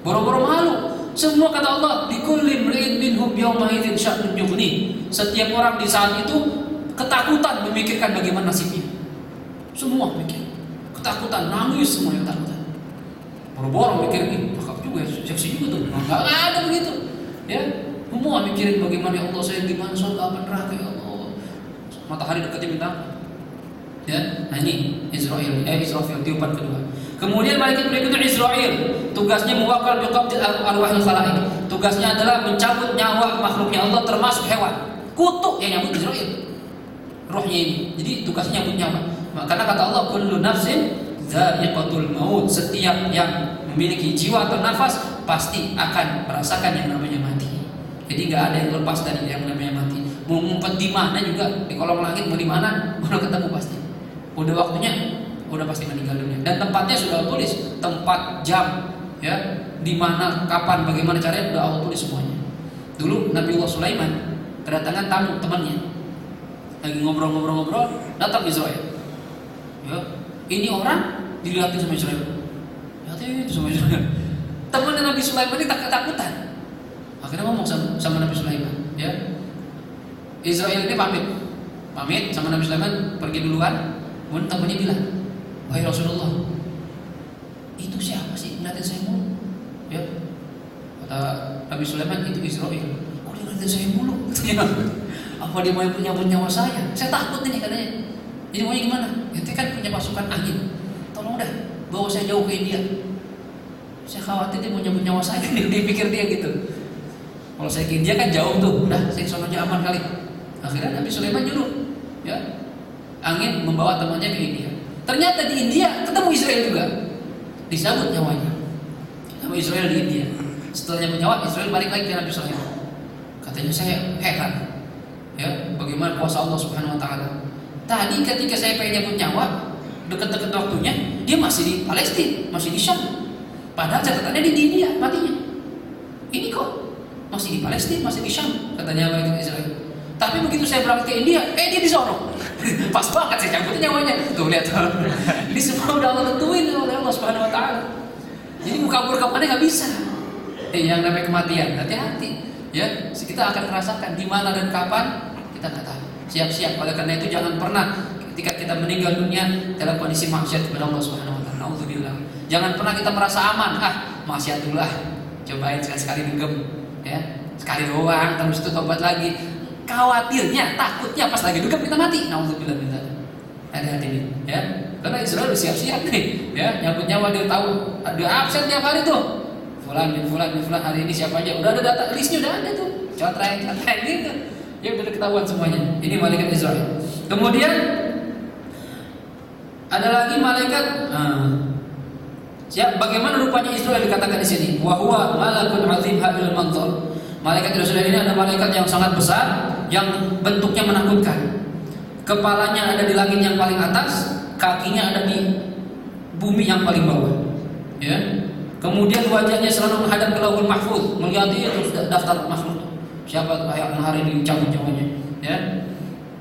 Boro-boro malu. Semua kata Allah, likulli imri'in minhum yawma idzin sya'nun yughni. Setiap orang di saat itu ketakutan memikirkan bagaimana nasibnya. Semua mikir, ketakutan, nangis semua yang ketakutan. Boro-boro mikir ini, cakep juga, seksi juga tuh. Nggak ada begitu. Ya, semua mikirin bagaimana ya Allah, saya gimana surga apa neraka ya Allah. Matahari dekatnya bintang. Ya, nah ini Israfil tiupan kedua. Kemudian malaikat berikutnya Israfil, tugasnya muwakkal biqabdil arwahil khalaiq. Tugasnya adalah mencabut nyawa makhluknya Allah termasuk hewan. Kutuk yang nyabut Israfil. Rohnya ini. Jadi tugasnya nyabut nyawa. Karena kata Allah, kullu nafsin dha'iqatul maut. Setiap yang memiliki jiwa atau nafas pasti akan merasakan yang namanya mati. Jadi nggak ada yang lepas dari yang namanya mati. Mau ngumpet di mana juga, di kolong langit mau di mana, udah ketemu pasti. Udah waktunya, udah pasti meninggal dunia. Dan tempatnya sudah tulis, tempat, jam, ya, di mana, kapan, bagaimana caranya, udah Allah tulis semuanya. Dulu Nabiullah Sulaiman kedatangan tamu temannya, lagi ngobrol, datang Israel. Ya, ini orang dilihatin sama Israel. Lihatin itu sama Israel. Temannya Nabi Sulaiman ini takutan. Akhirnya ngomong sama Nabi Sulaiman, ya. Israel ini pamit sama Nabi Sulaiman, pergi duluan. Kemudian temannya bilang, wahai Rasulullah, itu siapa sih ngeliatin saya mulu? Ya, kata Nabi Sulaiman, itu Israel. Kok dia ngeliatin saya mulu? Apa dia mau nyambut nyawa saya? Saya takut ini katanya. Jadi maunya gimana? Itu kan punya pasukan angin. Tolong dah, bawa saya jauh ke India. Saya khawatir dia mau nyambut nyawa saya. Dia pikir dia gitu. Kalau saya ke India kan jauh tuh, udah saya sononya aman kali. Akhirnya Nabi Sulaiman nyuruh, ya, angin membawa temannya ke India. Ternyata di India ketemu Israel juga, disambut nyawanya. Sama Israel di India. Setelah nyambut nyawa, Israel balik lagi ke Nabi Sulaiman. Katanya saya heran, ya, bagaimana kuasa Allah Subhanahu Wa Taala. Tadi ketika saya pengen nyambut nyawa, dekat-dekat waktunya, dia masih di Palestina, masih di Syam. Padahal catatannya di India matinya. Ini kok masih di Palestina, masih di Syam, katanya malaikat Israel. Tapi begitu saya berangkat ke India, dia di sono. Pas banget saya cabut nyawanya. Tuh lihat. Ini semua udah Allah tentuin oleh Allah Subhanahu wa taala. Jadi mau kabur kemana nggak bisa. Yang namanya kematian, hati-hati. Ya, kita akan merasakan di mana dan kapan kita nggak tahu. Siap-siap. Oleh karena itu jangan pernah ketika kita meninggal dunia dalam kondisi maksiat kepada Allah Subhanahu wa taala. Nauzubillah. Jangan pernah kita merasa aman. Maksiat dulu lah. Cobain sekali-sekali degem, ya. Sekali doang, terus itu tobat lagi. Khawatirnya, takutnya pas lagi degem kita mati. Nauzubillah min dzalik. Hati-hati nih, ya. Karena Israel udah siap-siap nih, ya. Nyambut nyawa dia tahu, dia absen tiap hari tuh. Fulan bin fulan hari ini siapa aja. Udah ada data listnya, udah ada tuh. Cotreng gitu. Ya udah ketahuan semuanya. Ini malaikat Israel. Kemudian ada lagi malaikat. Bagaimana rupanya Israel dikatakan di sini? Wa huwa malakun azim hadil manzar. Malaikat Israel ini ada malaikat yang sangat besar, yang bentuknya menakutkan. Kepalanya ada di langit yang paling atas, kakinya ada di bumi yang paling bawah. Ya. Kemudian wajahnya selalu menghadap ke Lauhul Mahfuz, melihat terus daftar makhluk. Siapa yang hari ini dicabut nyawanya, ya.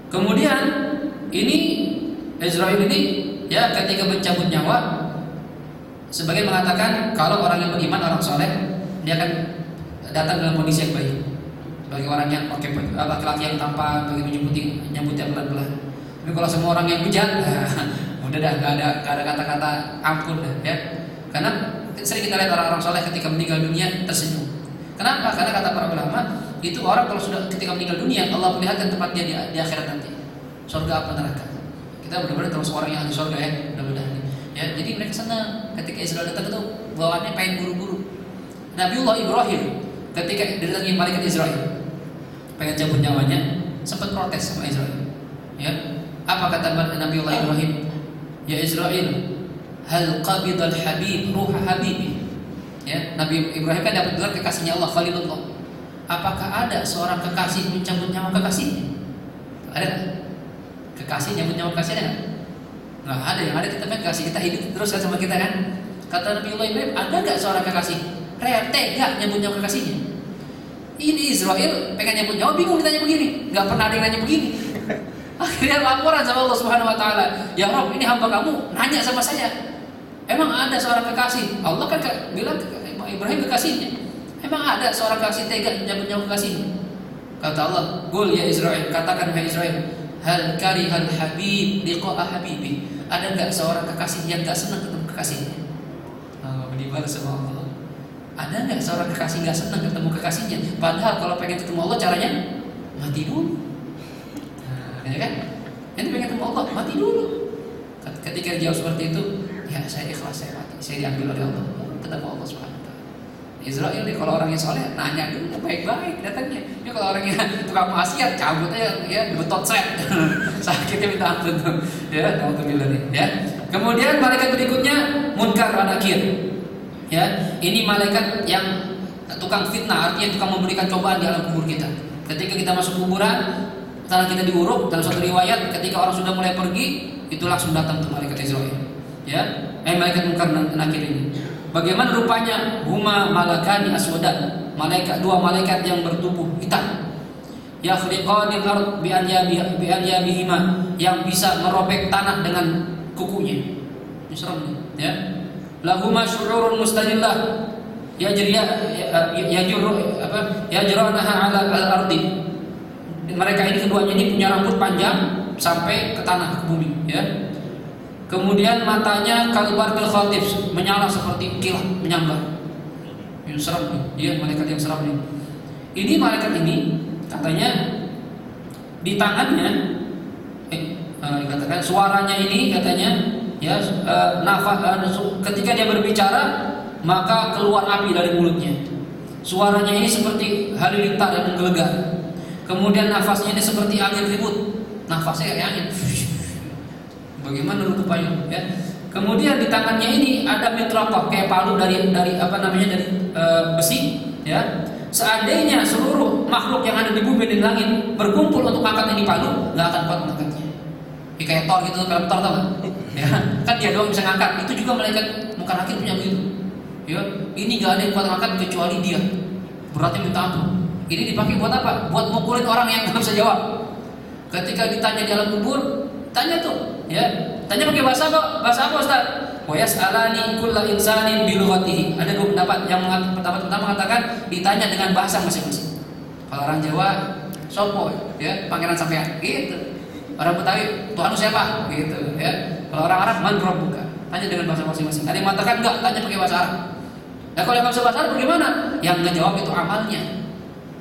Kemudian ini Israel ini, ya, ketika mencabut nyawa, sebagian mengatakan kalau orang yang beriman, orang soleh, dia akan datang dalam kondisi yang baik. Bagi orang yang pakai laki-laki yang tampan, bagi menyebutnya pelan-pelan. Tapi kalau semua orang yang bejat, udah dah, gak ada kata-kata ampun dah, ya. Karena sering kita lihat orang-orang soleh ketika meninggal dunia tersenyum. Kenapa? Karena kata para ulama, itu orang kalau sudah ketika meninggal dunia, Allah perlihatkan tempat dia di akhirat nanti. Surga apa neraka. Kita benar-benar terus orang yang ahli surga, ya, mudah-mudahan. Ya, jadi mereka senang ketika Israel datang itu bawaannya pengen buru-buru. Nabiullah Ibrahim ketika didatangi malaikat Israel pengen cabut nyawanya, sempat protes sama Israel. Ya, apa kata Nabiullah Ibrahim? Ya Israel, hal qabidal habib ruha habibi. Ya, Nabi Ibrahim kan dapat gelar kekasihnya Allah, Khalilullah. Apakah ada seorang kekasih mencabut nyawa kekasihnya? Ada? Kekasih nyabut nyawa kekasihnya ada? Nggak ada. Yang ada kita kan kekasih kita hidup terus kan sama kita kan. Kata Nabi Ibrahim, ada nggak seorang kekasih tega nyabut nyawa kekasihnya? Ini Israel pengen nyabut nyawa, bingung ditanya begini, nggak pernah ada yang nanya begini. Akhirnya laporan sama Allah Subhanahu wa taala, ya Rabb, ini hamba kamu nanya sama saya, emang ada seorang kekasih? Allah kan bilang Ibrahim kekasihnya, emang ada seorang kekasih tega nyabut nyawa kekasihnya? Kata Allah, Qul ya Israel, katakan hai Israel, hal karihal habib liqa'a habibi. Ada nggak seorang kekasih yang nggak senang ketemu kekasihnya? Dibalas sama Allah. Ada nggak seorang kekasih nggak senang ketemu kekasihnya? Padahal kalau pengen ketemu Allah caranya mati dulu. Ya kan? Ini pengen ketemu Allah, mati dulu. Ketika dia jawab seperti itu, ya saya ikhlas, saya mati, saya diambil oleh Allah, ketemu Allah Subhanahu wa taala. Israel nih kalau orangnya soleh nanya dulu baik-baik datangnya. Ini kalau orangnya tukang maksiat cabut aja, ya betot set. Sakitnya minta ampun tuh. Ya, alhamdulillah nih, ya. Kemudian malaikat berikutnya Munkar wa Nakir. Ya, ini malaikat yang tukang fitnah, artinya tukang memberikan cobaan di alam kubur kita. Ketika kita masuk kuburan, setelah kita diuruk, dalam suatu riwayat ketika orang sudah mulai pergi, itu langsung datang tuh malaikat Israel. Ya, malaikat Munkar dan Nakir ini. Bagaimana rupanya? Huma malakani aswadan. Dua malaikat yang bertubuh hitam. Yakhriqanil ard bi anyabihima, yang bisa merobek tanah dengan kukunya. Serem nih, ya. Lahuma syururun mustajillah yajranaha 'ala al-ardi. Mereka ini keduanya ini punya rambut panjang sampai ke tanah, ke bumi, ya. Kemudian matanya kalbarqil khatif, menyala seperti kilat menyambar. Ini serem nih, dia malaikat yang serem nih. Ini malaikat ini katanya di tangannya katakan suaranya ini katanya, ya, ketika dia berbicara maka keluar api dari mulutnya. Suaranya ini seperti halilintar yang menggelegar. Kemudian nafasnya ini seperti angin ribut. Nafasnya kayak angin. Bagaimana rupanya, ya? Kemudian di tangannya ini ada mitraqah, kayak palu dari besi, ya. Seandainya seluruh makhluk yang ada di bumi dan di langit berkumpul untuk angkat ini palu, nggak akan kuat mengangkatnya. Ini kayak Thor gitu, film Thor tau gak? Ya, kan dia doang bisa ngangkat. Itu juga malaikat Munkar Nakir punya begitu. Ya, ini nggak ada yang kuat ngangkat kecuali dia. Berarti minta ampun. Ini dipakai buat apa? Buat mukulin orang yang nggak bisa jawab. Ketika ditanya di alam kubur, tanya tuh, ya. Tanya pakai bahasa apa? Bahasa apa, Ustaz? Wa yas'alani kullu insanin bi lughatihi. Ada dua pendapat. Yang pendapat pertama mengatakan ditanya dengan bahasa masing-masing. Kalau orang Jawa, sopo, ya, pangeran sampean, gitu. Orang Betawi, Tuhan siapa? Gitu, ya. Kalau orang Arab, man rabbuka. Tanya dengan bahasa masing-masing. Ada yang mengatakan enggak, tanya pakai bahasa Arab. Nah, kalau yang nggak bisa bahasa Arab bagaimana? Yang ngejawab itu amalnya.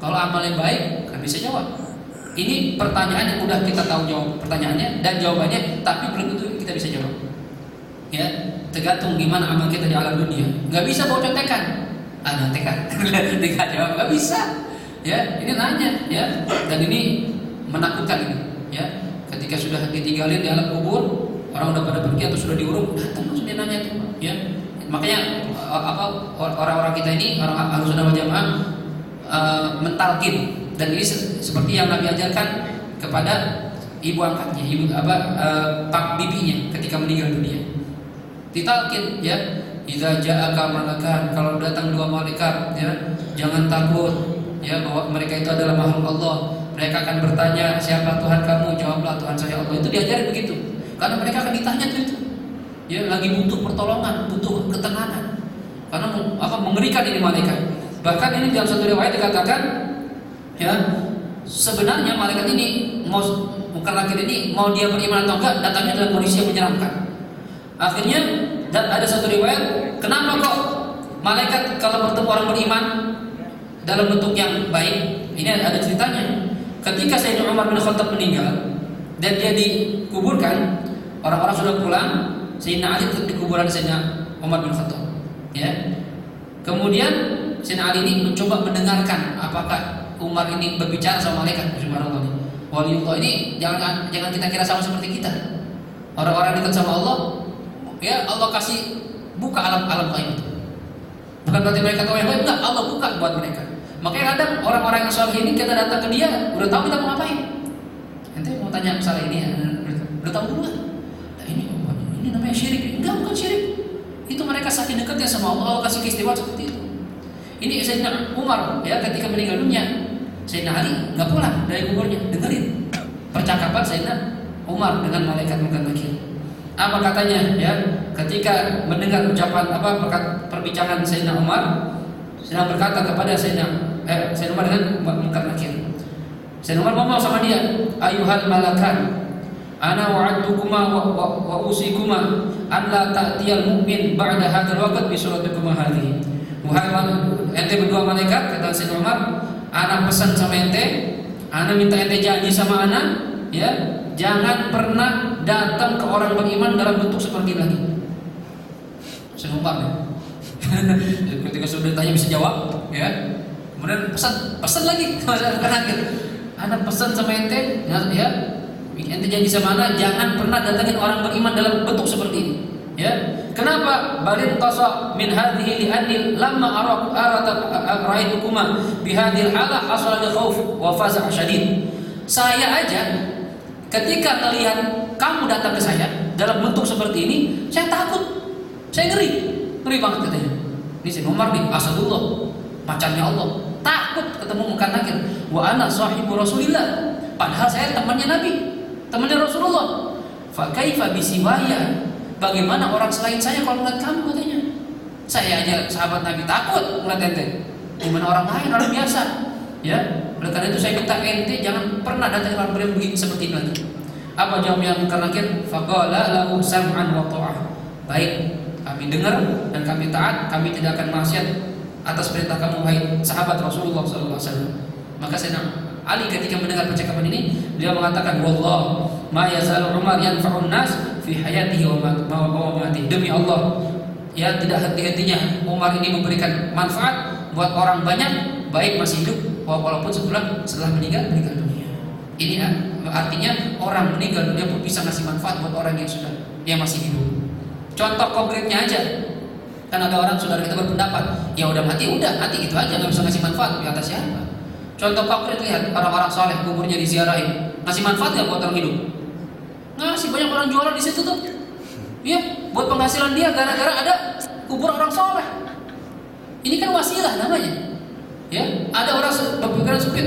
Kalau amal yang baik, kan bisa jawab. Ini pertanyaan yang udah kita tahu jawab pertanyaannya dan jawabannya, tapi belum tentu kita bisa jawab. Ya, tergantung gimana amal kita di alam dunia. Nggak bisa bawa contekan. Contekan, tidak jawab, nggak bisa. Ya, ini nanya, ya, dan ini menakutkan ini. Ya, ketika sudah ditinggalin di alam kubur, orang udah pada pergi atau sudah diuruk, datang langsung dia nanya itu. Ya, makanya orang-orang kita ini, orang Ahlussunnah wal Jamaah, mentalkin, dan ini seperti yang Nabi ajarkan kepada ibu angkatnya, pak bibinya ketika meninggal dunia. Ditalkin, ya, idza ja'aka malakan, kalau datang dua malaikat, ya, jangan takut, ya, bahwa mereka itu adalah makhluk Allah. Mereka akan bertanya, siapa Tuhan kamu? Jawablah, Tuhan saya Allah. Itu diajarin begitu, karena mereka akan ditanya itu. Ya, lagi butuh pertolongan, butuh ketenangan, karena mengerikan ini malaikat. Bahkan ini dalam satu riwayat dikatakan, ya, sebenarnya malaikat ini bukan lagi ini mau dia beriman atau enggak, datangnya dalam kondisi yang menyeramkan. Akhirnya ada satu riwayat, kenapa kok malaikat kalau bertemu orang beriman dalam bentuk yang baik? Ini ada ceritanya. Ketika Sayyidina Umar bin Khattab meninggal dan dia dikuburkan, orang-orang sudah pulang, Sayyidina Ali di kuburan Sayyidina Umar bin Khattab. Ya. Kemudian Sayyidina Ali ini mencoba mendengarkan apakah Umar ini berbicara sama malaikat. Subhanallah. Waliullah ini jangan kita kira sama seperti kita. Orang-orang dekat sama Allah, ya, Allah kasih buka alam gaib itu. Bukan berarti mereka tahu yang gaib, enggak, Allah buka buat mereka. Makanya kadang orang-orang yang saleh ini kita datang ke dia, udah tahu kita mau ngapain. Nanti mau tanya masalah ini, udah tahu duluan. Nah, ini namanya syirik. Enggak, bukan syirik. Itu mereka saking dekatnya sama Allah, Allah kasih keistimewaan seperti itu. Ini Sayyidina Umar, ya, ketika meninggal dunia, Sayyidina Ali nggak pulang dari kuburnya, dengerin percakapan Sayyidina Umar dengan malaikat Nakir. Apa katanya, ya, ketika mendengar ucapan perbincangan Sayyidina Umar, sedang berkata kepada Sayyidina Umar dengan Munkar Nakir. Sayyidina Umar ngomong sama dia, ayuhal malakan, ana wa'adtukuma wa usikuma an la ta'tiyal mu'min ba'da hadzal waqt bi suratikuma hadhihi. Wahai ente berdua malaikat, kata Sayyidina Umar, ana pesan sama ente, ana minta ente janji sama ana, ya, jangan pernah datang ke orang beriman dalam bentuk seperti ini lagi. Sayyidina Umar, ya. Ketika sudah ditanya bisa jawab, ya. Kemudian pesan lagi ana pesan sama ente, ya, ente janji sama ana jangan pernah datangin orang beriman dalam bentuk seperti ini. Ya, kenapa? Balin qasa min hadhihi li'anni lamma ra'aytukuma bi hadhil halah hasala li khauf wa faza' syadid. Saya aja ketika melihat kamu datang ke saya dalam bentuk seperti ini, saya takut. Saya ngeri banget katanya. Ini si Umar nih, asadullah, macannya Allah. Takut ketemu Munkar Nakir. Wa ana sahibu Rasulillah. Padahal saya temannya Nabi, temannya Rasulullah. Fa kaifa bisiwaya? Bagaimana orang selain saya kalau melihat kamu, katanya. Saya aja sahabat Nabi takut melihat ente. Gimana orang lain, orang biasa? Ya, oleh karena itu saya minta ente jangan pernah datang orang beriman begini seperti ini lagi. Apa jawabnya Munkar Nakir? Faqala lahu sam'an wa ta'ah. Baik, kami dengar dan kami taat, kami tidak akan maksiat atas perintah kamu wahai sahabat Rasulullah SAW. Maka Sayyidina Ali ketika mendengar percakapan ini, beliau mengatakan, wallah ma yazalu Umar yanfa'un nas fi hayatihi wa mamatihi. Demi Allah, ya, tidak henti-hentinya Umar ini memberikan manfaat buat orang banyak, baik masih hidup walaupun setelah meninggal dunia. Ini artinya orang meninggal dunia pun bisa ngasih manfaat buat orang yang masih hidup. Contoh konkretnya aja, kan ada orang saudara kita berpendapat, ya udah mati itu aja, nggak bisa ngasih manfaat. Di atas siapa? Contoh konkret, lihat orang-orang soleh kuburnya diziarahin, ngasih manfaat nggak buat orang hidup? Ngasih. Banyak orang jualan di situ tuh, ya, buat penghasilan dia gara-gara ada kubur orang soleh. Ini kan wasilah namanya, Ya, ada orang berpikiran sempit.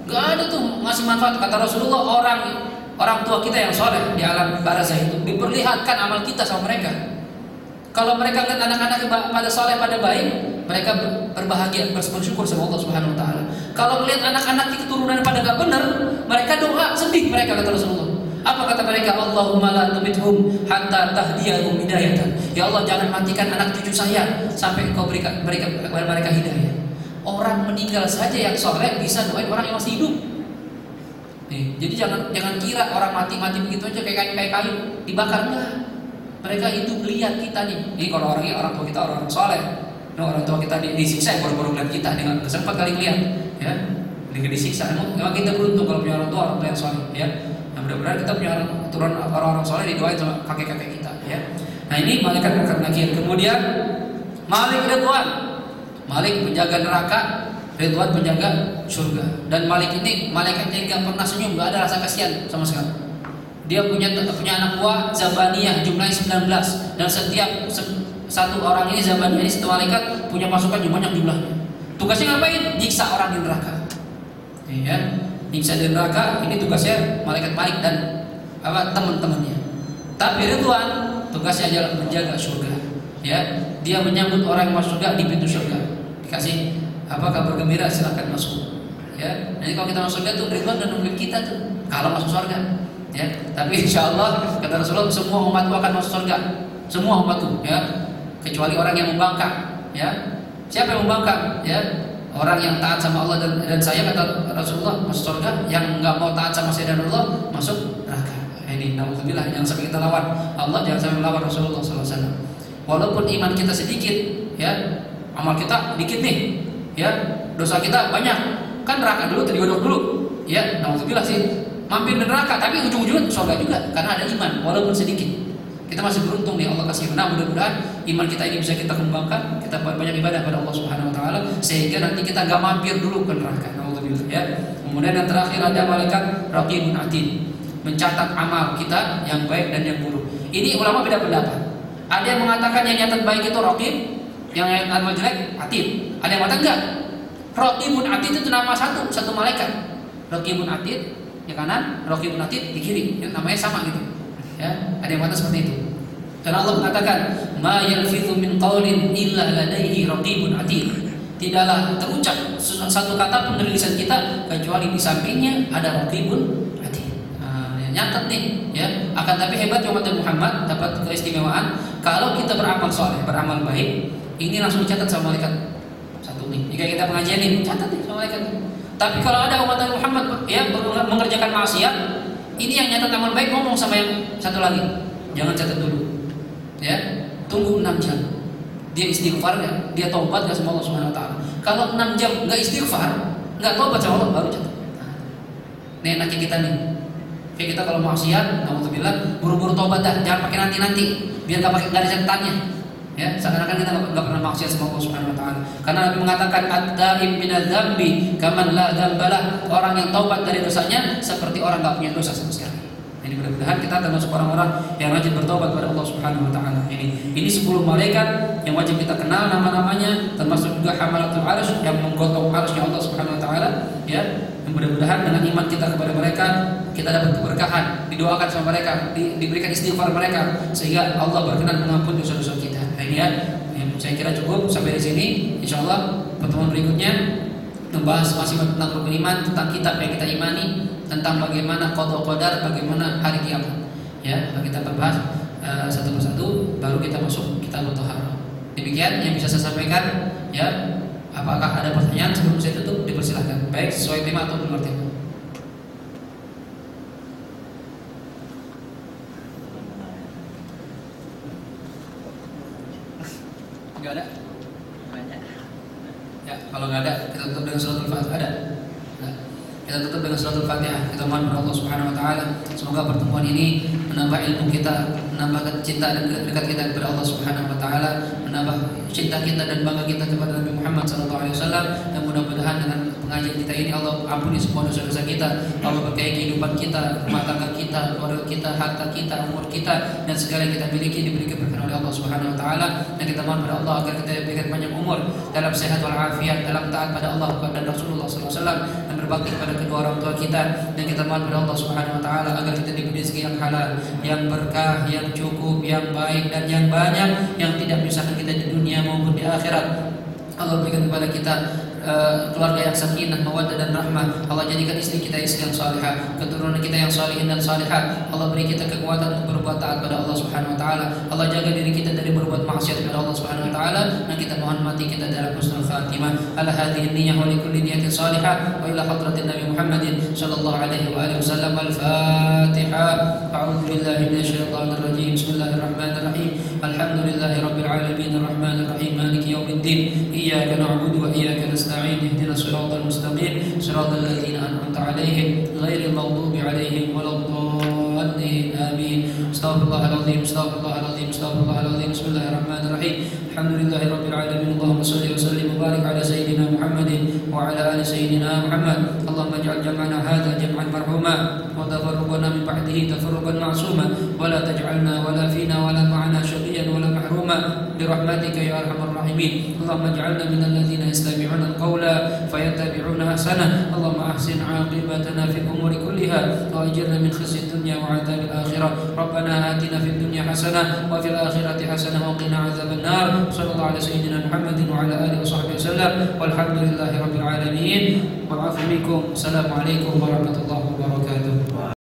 Gak ada tuh ngasih manfaat. Kata Rasulullah, orang tua kita yang soleh di alam barzah itu diperlihatkan amal kita sama mereka. Kalau mereka lihat anak-anak pada soleh, pada baik, mereka berbahagia, bersyukur sama Allah Subhanahu Wa Taala. Kalau melihat anak-anak keturunan pada gak benar, mereka doa sedih mereka, kata Rasulullah. Apa kata mereka? Allahumma la tumithum hatta tahdiyahum hidayatan. Ya Allah, jangan matikan anak cucu saya sampai Engkau berikan mereka hidayah. Orang meninggal saja yang soleh bisa doain orang yang masih hidup. Jadi jangan kira orang mati begitu aja kayak kayu dibakar, enggak. Mereka hidup lihat kita nih. Ini kalau orang tua kita orang soleh, orang tua kita disiksa baru lihat kita dengan sempat kali lihat, ya. Disiksa. Memang kita beruntung kalau punya orang tua yang soleh, ya. Nah, mudah-mudahan kita punya turun orang-orang soleh didoain sama kakek-kakek kita, ya. Nah, ini malaikat nakir. Kemudian Malik Ridwan, Malik penjaga neraka, Ridwan penjaga surga. Dan Malik ini malaikat yang nggak pernah senyum, nggak ada rasa kasihan sama sekali. Dia punya anak buah Zabaniyah, jumlahnya 19, dan setiap satu orang ini Zabaniyah ini satu malaikat punya pasukan banyak jumlahnya. Tugasnya ngapain? Nyiksa orang di neraka. Ya, nyiksa di neraka ini tugasnya malaikat Malik dan teman-temannya. Tapi Ridwan tugasnya adalah menjaga surga. Ya, dia menyambut orang yang masuk surga di pintu surga. Dikasih kabar gembira, silakan masuk. Ya, nanti kalau kita masuk surga tuh Ridwan dan nungguin kita tuh kalau masuk surga. Ya, tapi insya Allah kata Rasulullah semua umatku akan masuk surga, semua umatku, ya, kecuali orang yang membangkang. Ya, siapa yang membangkang? Ya, orang yang taat sama Allah dan saya, kata Rasulullah, masuk surga. Yang nggak mau taat sama saya dan Allah masuk neraka. Ini naudzubillah, jangan sampai kita lawan Allah, jangan sampai melawan Rasulullah SAW. Walaupun iman kita sedikit, ya, amal kita dikit nih, ya, dosa kita banyak, kan neraka dulu, digodok dulu, ya, naudzubillah sih. Mampir neraka, tapi ujung-ujungnya surga juga karena ada iman walaupun sedikit. Kita masih beruntung nih Allah kasih. Nah, mudah-mudahan iman kita ini bisa kita kembangkan, kita banyak ibadah pada Allah Subhanahu Wa Taala sehingga nanti kita nggak mampir dulu ke neraka. Alhamdulillah, ya. Kemudian yang terakhir ada malaikat Raqibun Atid, mencatat amal kita yang baik dan yang buruk. Ini ulama beda pendapat. Ada yang mengatakan yang nyatat baik itu Raqib, yang amal jelek Atid. Ada yang mengatakan enggak. Raqibun Atid itu nama satu malaikat. Raqibun Atid di kanan, Raqibun Atid di kiri, ya, namanya sama gitu. Ya, ada yang mengatakan seperti itu. Karena Allah mengatakan, "Ma yalfidhu min qaulin illa ladaihi raqibun atid." Tidaklah terucap satu kata pun dari lisan kita kecuali di sampingnya ada Raqibun Atid. Nyatat nih, ya. Akan tapi hebat umat Muhammad dapat keistimewaan kalau kita beramal soleh, beramal baik, ini langsung dicatat sama malaikat. Satu nih, jika kita pengajian nih, catat nih sama malaikat. Tapi kalau ada umat Muhammad ya mengerjakan maksiat, ini yang nyatat amal baik ngomong sama yang satu lagi, jangan catat dulu, ya, tunggu 6 jam. Dia istighfar nggak? Dia taubat nggak sama Allah Subhanahu Wa Taala? Kalau 6 jam nggak istighfar, nggak taubat sama Allah, baru catat. Ini enaknya kita nih. Kayak kita kalau maksiat, alhamdulillah, buru-buru taubat dah, jangan pakai nanti, biar nggak ada catatannya. Ya, seakan-akan kita nggak pernah maksiat sama Allah Subhanahu Wa Taala. Karena Nabi mengatakan at-taib minadz-dzambi kaman la dzambalah. Orang yang taubat dari dosanya seperti orang nggak punya dosa sama sekali. Ini mudah-mudahan kita termasuk orang-orang yang rajin bertobat kepada Allah Subhanahu Wa Taala. Ini 10 malaikat yang wajib kita kenal nama-namanya, termasuk juga hamalatul arsy yang menggotong arsy Allah Subhanahu Wa Taala. Ya, mudah-mudahan dengan iman kita kepada mereka kita dapat keberkahan, didoakan sama mereka, diberikan istighfar mereka sehingga Allah berkenan mengampuni dosa-dosa kita. Ini ya, saya kira cukup sampai di sini. Insyaallah pertemuan berikutnya membahas masih tentang rukun iman, tentang kitab yang kita imani, tentang bagaimana qada qadar, bagaimana hari kiamat. Ya, kita berbahas satu persatu, baru kita masuk kitab Thaharah. Demikian yang bisa saya sampaikan. Ya, apakah ada pertanyaan sebelum saya tutup? Dipersilahkan. Baik sesuai tema atau luar tema. Enggak ada? Banyak. Ya, kalau nggak ada, kita tutup dengan suratul Fatihah. Ada? Nah, kita tutup dengan suratul Fatihah. Kita mohon kepada Allah Subhanahu Wa Taala, semoga pertemuan ini menambah ilmu kita, menambah cinta dan dekat kita kepada Allah Subhanahu Wa Taala, menambah cinta kita dan bangga kita kepada Nabi Muhammad SAW, dan mudah-mudahan dengan pengajian kita ini. Allah ampuni semua dosa-dosa kita. Allah berkahi kehidupan kita, rumah tangga kita, keluarga kita, harta kita, umur kita, dan segala yang kita miliki diberi keberkahan oleh Allah Subhanahu wa taala. Dan kita mohon pada Allah agar kita diberikan panjang umur dalam sehat walafiat, dalam taat pada Allah dan Rasulullah SAW, dan berbakti kepada kedua orang tua kita. Dan kita mohon pada Allah Subhanahu wa taala agar kita diberi rezeki yang halal, yang berkah, yang cukup, yang baik dan yang banyak, yang tidak menyusahkan kita di dunia maupun di akhirat. Allah berikan kepada kita keluarga yang sakinah, mawaddah dan rahmah. Allah jadikan istri kita istri yang salihah, keturunan kita yang salihin dan salihah. Allah beri kita kekuatan untuk berbuat taat pada Allah Subhanahu wa taala. Allah jaga diri kita dari berbuat maksiat kepada Allah Subhanahu wa taala, dan kita mohon mati kita dalam husnul khatimah. Ala hadhihi niyyah wa likulli niyatin salihah wa ila hadratin Nabi Muhammadin sallallahu alaihi wa alihi wasallam. Al-Fatihah. A'udzu billahi minasyaitonir rajim. Bismillahirrahmanirrahim. Alhamdulillahi rabbil alamin arrahmanir rahim maliki yaumiddin. Iyyaka na'budu wa iyyaka nasta'in. اهدنا الصراط المستقيم صراط الذين أنعمت عليهم غير المغضوب عليهم ولا الضالين آمين. استغفر الله العظيم استغفر الله العظيم استغفر الله العظيم. بسم الله الرحمن الرحيم. الحمد لله رب العالمين. اللهم صل وسلم وبارك على سيدنا محمد وعلى آل سيدنا محمد. اللهم اجعل جمعنا هذا جمعا مرحوما وتفرقنا من بعده تفرقا معصوما ولا تجعلنا ولا فينا ولا معنا شقيا ولا محروما برحمتك يا أرحم الراحمين. اللهم اجعلنا من الذين يستمعون القول فيتبعون أحسنه. اللهم أحسن عاقبتنا في الأمور كلها وأجرنا من خزي الدنيا وعذاب الآخرة. ربنا آتنا في الدنيا حسنة وفي الآخرة حسنة وقنا عذاب النار. صلى الله على سيدنا محمد وعلى آله وصحبه وسلم والحمد لله رب العالمين. والعفو منكم. السلام عليكم ورحمة الله وبركاته.